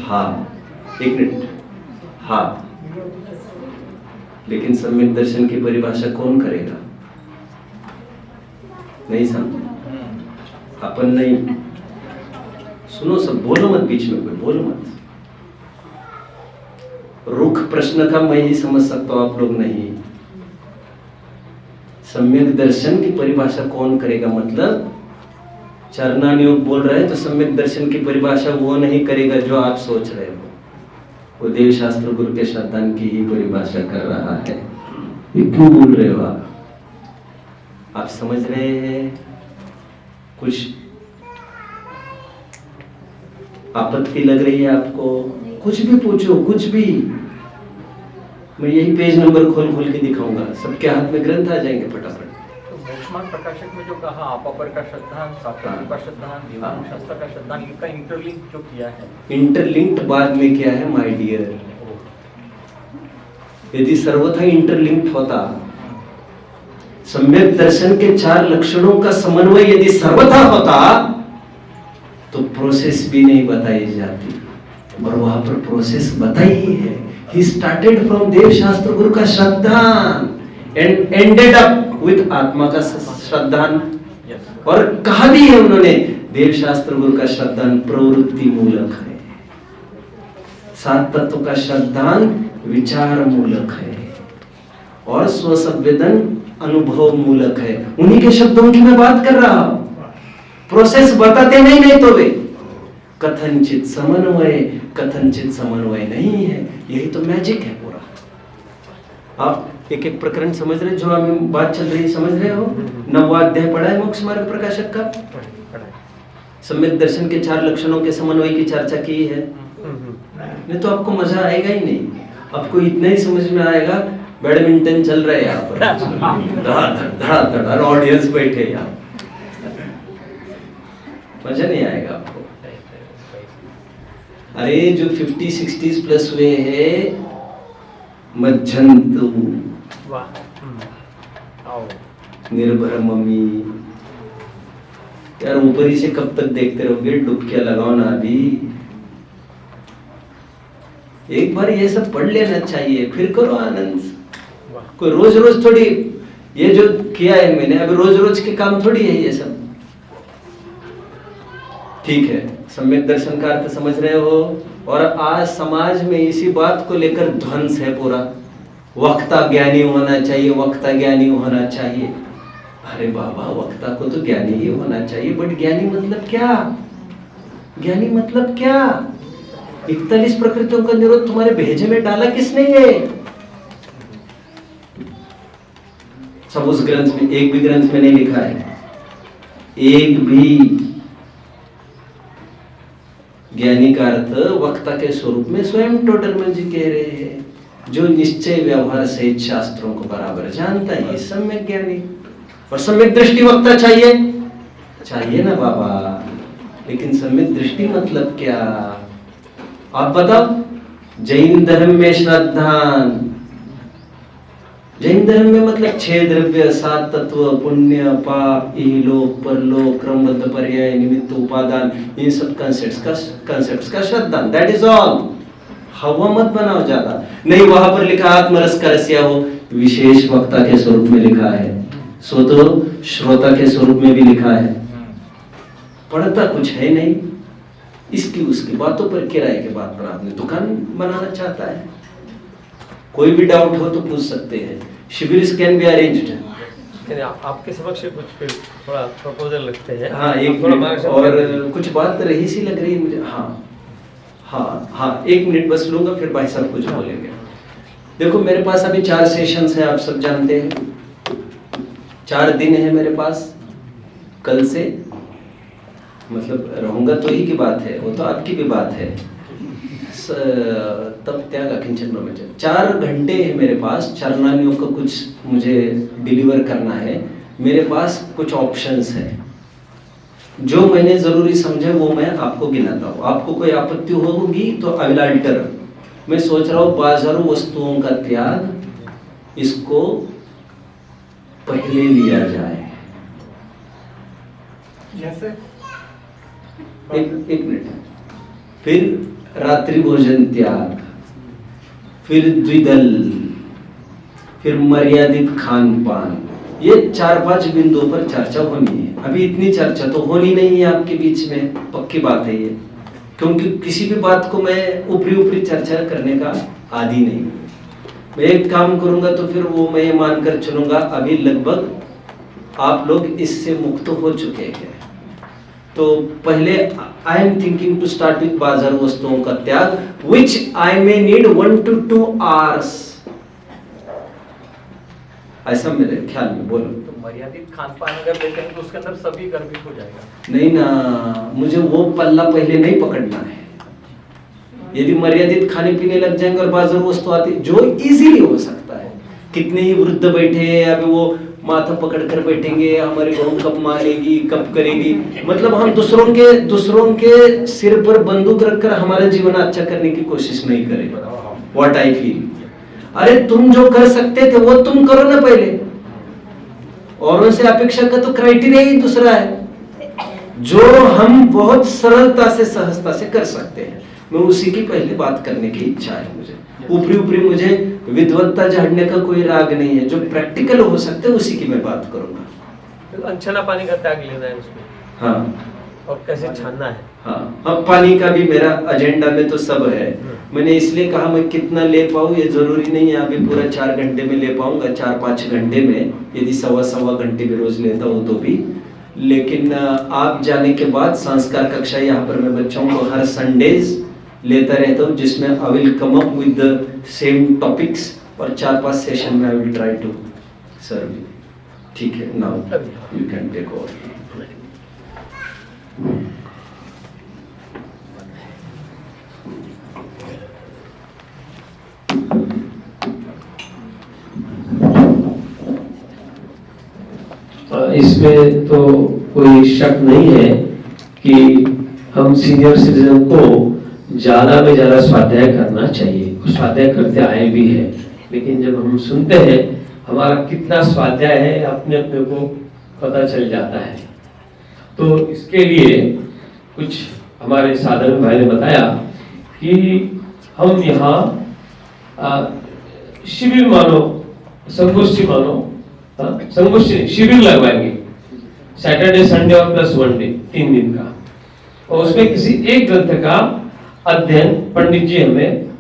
हाँ, एक मिनट। हाँ, लेकिन सम्यक दर्शन की परिभाषा कौन करेगा? नहीं समझ अपन नहीं। सुनो सब, बोलो मत बीच में, कोई बोलो मत। रुख प्रश्न का मैं ही समझ सकता हूं, आप लोग नहीं। सम्यक दर्शन की परिभाषा कौन करेगा? मतलब चरणानुयोग बोल रहे हैं तो सम्यक दर्शन की परिभाषा वो नहीं करेगा जो आप सोच रहे हो। वो देव शास्त्र गुरु के श्रद्धान की ही परिभाषा कर रहा है। ये क्यों बोल रहे हो आप समझ रहे हैं? कुछ आपत्ति लग रही है आपको? कुछ भी पूछो, कुछ भी। मैं यही पेज नंबर खोल खोल के दिखाऊंगा, सबके हाथ में ग्रंथ आ जाएंगे फटाफट। तो मोक्षमार्ग प्रकाशक में जो कहा अपापर का श्रद्धान, साक्षात का श्रद्धान, देवान शास्त्र का श्रद्धान, इनका इंटरलिंक जो किया है, इंटरलिंक्ड बाद में क्या है माय डियर? यदि सर्वथा इंटरलिंक्ड होता, सम्यक दर्शन के 4 लक्षणों का समन्वय यदि सर्वथा होता, तो प्रोसेस भी नहीं बताई जाती। और वहां पर प्रोसेस बताई है। He started from देव शास्त्र गुरु का श्रद्धान and ended up with आत्मा का श्रद्धान। और कहा भी है उन्होंने, देव शास्त्र गुरु का श्रद्धान प्रवृत्ति मूलक है, 7 तत्व का श्रद्धान विचार मूलक है, और स्वसंवेदन अनुभव मूलक है, उन्हीं के शब्दों की मैं बात कर रहा हूं। प्रोसेस बताते नहीं तो वे कथनचित समन्वय नहीं है। यही तो मैजिक है पूरा। आप एक एक प्रकरण समझ रहे, जो हमें बात चल रही समझ रहे हो। 9वां अध्याय पढ़ा है मोक्ष मार्ग प्रकाशक का। सम्यक दर्शन के 4 लक्षणों के समन्वय की चर्चा की है। नहीं तो आपको मजा आएगा ही नहीं। आपको इतना ही समझ में आएगा, बैडमिंटन चल रहा है यहाँ पर, धड़ाधड़ ऑडियंस बैठे यहाँ, मजा नहीं आएगा आपको। अरे जो 50-60s प्लस हुए हैं, मज्जंतु, निर्भर मम्मी, यार ऊपरी से कब तक देखते रहोगे? डुबकियां लगाओ ना अभी। एक बार ये सब पढ़ लेना चाहिए, फिर करो आनंद। कोई रोज रोज थोड़ी, ये जो किया है मैंने अभी रोज रोज के काम थोड़ी है ये सब। ठीक है, सम्यक दर्शन का अर्थ समझ रहे हो। और आज समाज में इसी बात को लेकर ध्वंस है पूरा। वक्ता ज्ञानी होना चाहिए, वक्ता ज्ञानी होना चाहिए। अरे बाबा, वक्ता को तो ज्ञानी ही होना चाहिए, बट ज्ञानी मतलब क्या? ज्ञानी मतलब क्या? 41 प्रकृतियों का निरोध तुम्हारे भेजे में डाला किसने? ये सब उस ग्रंथ में, एक भी ग्रंथ में नहीं लिखा है, एक भी। ज्ञानी का अर्थ वक्ता के स्वरूप में स्वयं टोडरमल जी कह रहे हैं, जो निश्चय व्यवहार सहित शास्त्रों को बराबर जानता है, सम्यक ज्ञानी। और सम्यक दृष्टि वक्ता चाहिए ना बाबा। लेकिन सम्यक दृष्टि मतलब क्या? आप बताओ। जैन धर्म में श्रद्धान, जैन धर्म में मतलब 6 द्रव्य, 7 तत्व, पुण्य पाप, इहलोक परलोक, क्रमबद्ध पर्याय, निमित्त उपादान, इन सब कंसेप्ट्स का श्रद्धान, दैट इज ऑल। हवा मत बनाओ ज्यादा। नहीं, वहां पर लिखा आत्मरस का रसिया हो, विशेष वक्ता के स्वरूप में लिखा है, सो तो श्रोता के स्वरूप में भी लिखा है। पढ़ता कुछ है नहीं, इसकी उसकी बातों पर किराए के बाद पर आपने दुकान बनाना चाहता है। कोई भी डाउट हो तो पूछ सकते हैं। शिविर कैन बी अरेंज्ड। आपके समक्ष कुछ फिर थोड़ा प्रपोजल रखते हैं। हाँ, एक मिनट और कुछ बात रही सी लग रही है मुझे। हाँ, 1 मिनट बस लूंगा, फिर भाई साहब कुछ बोलेंगे। देखो, मेरे पास अभी 4 सेशंस है, आप सब जानते हैं। 4 दिन है मेरे पास। कल से मतलब रहूंगा तो ही की बात है, वो तो आपकी भी बात है। तब त्याग अकिंचन ब्रह्मचर्य। 4 घंटे है मेरे पास। चरणानियों को कुछ मुझे डिलीवर करना है। मेरे पास कुछ ऑप्शंस है, जो मैंने जरूरी समझे वो मैं आपको गिनाता हूँ। आपको कोई आपत्ति होगी तो आई विल अल्टर। मैं सोच रहा हूँ बाजारू वस्तुओं का त्याग, इसको पहले लिया जाए। जैसे एक मिनट। फिर रात्रि भोजन त्याग, फिर द्विदल, फिर मर्यादित खान पान। ये 4-5 बिंदुओं पर चर्चा होनी है। अभी इतनी चर्चा तो होनी नहीं है आपके बीच में, पक्की बात है ये। क्योंकि किसी भी बात को मैं ऊपरी चर्चा करने का आदी नहीं। मैं एक काम करूंगा तो फिर वो मैं मानकर चलूंगा, अभी लगभग आप लोग इससे मुक्त हो चुके हैं। तो पहले I am thinking to start with बाजार वस्तुओं का त्याग, which I may need 1 to 2 hours। ऐसा मेरे ख्याल में। बोलो। तो मर्यादित खान पान अगर लेते हैं तो उसके अंदर सभी गर्भित हो जाएगा। नहीं ना, मुझे वो पल्ला पहले नहीं पकड़ना है। यदि मर्यादित खाने पीने लग जाएंगे और बाजार वस्तु आती, जो इजीली हो सकता है। कितने ही वृद्ध बैठे हैं, अभी वो माथा पकड़ कर बैठेंगे, हमारी बहू कब मारेगी, कब करेगी। मतलब हम दूसरों के सिर पर बंदूक रखकर हमारा जीवन अच्छा करने की कोशिश नहीं करें। What I feel. अरे तुम जो कर सकते थे वो तुम करो ना पहले। औरों से अपेक्षा का तो क्राइटेरिया ही दूसरा है, जो हम बहुत सरलता से सहजता से कर सकते हैं। मैं उसी की पहले बात करने की इच्छा है मुझे। ऊपरी मुझे विद्वत्ता झाड़ने का कोई राग नहीं है। जो प्रैक्टिकल हो सकते है उसी की मैं बात करूंगा। अनछना पानी का त्याग लेना है उसमें। हाँ, और कैसे छानना है। हाँ, पानी का भी मेरा एजेंडा में तो सब है। मैंने इसलिए कहा मैं कितना ले पाऊँ, ये जरूरी नहीं है अभी पूरा 4 घंटे में ले पाऊंगा, 4-5 घंटे में, यदि सवा घंटे में रोज लेता हूँ तो भी। लेकिन आप जाने के बाद संस्कार कक्षा यहाँ पर मैं बच्चों को हर संडेज लेता रहता हूँ, जिसमें I will come up with the same topics, और 4-5 सेशन में I will try to serve. ठीक है, now you can take over. इसमें तो कोई शक नहीं है कि हम सीनियर सिटीजन को ज्यादा में ज्यादा स्वाध्याय करना चाहिए, और स्वाध्याय करते आए भी है। लेकिन जब हम सुनते हैं हमारा कितना स्वाध्याय है अपने अपने को पता चल जाता है। तो इसके लिए कुछ हमारे साधन भाई ने बताया कि हम यहाँ शिविर मानो, संगोष्ठी मानो, संगोष्ठी शिविर लगवाएंगे सैटरडे संडे और प्लस 1 डे, 3 दिन का, और उसमें किसी एक ग्रंथ का अध्ययन पंडित जी हमें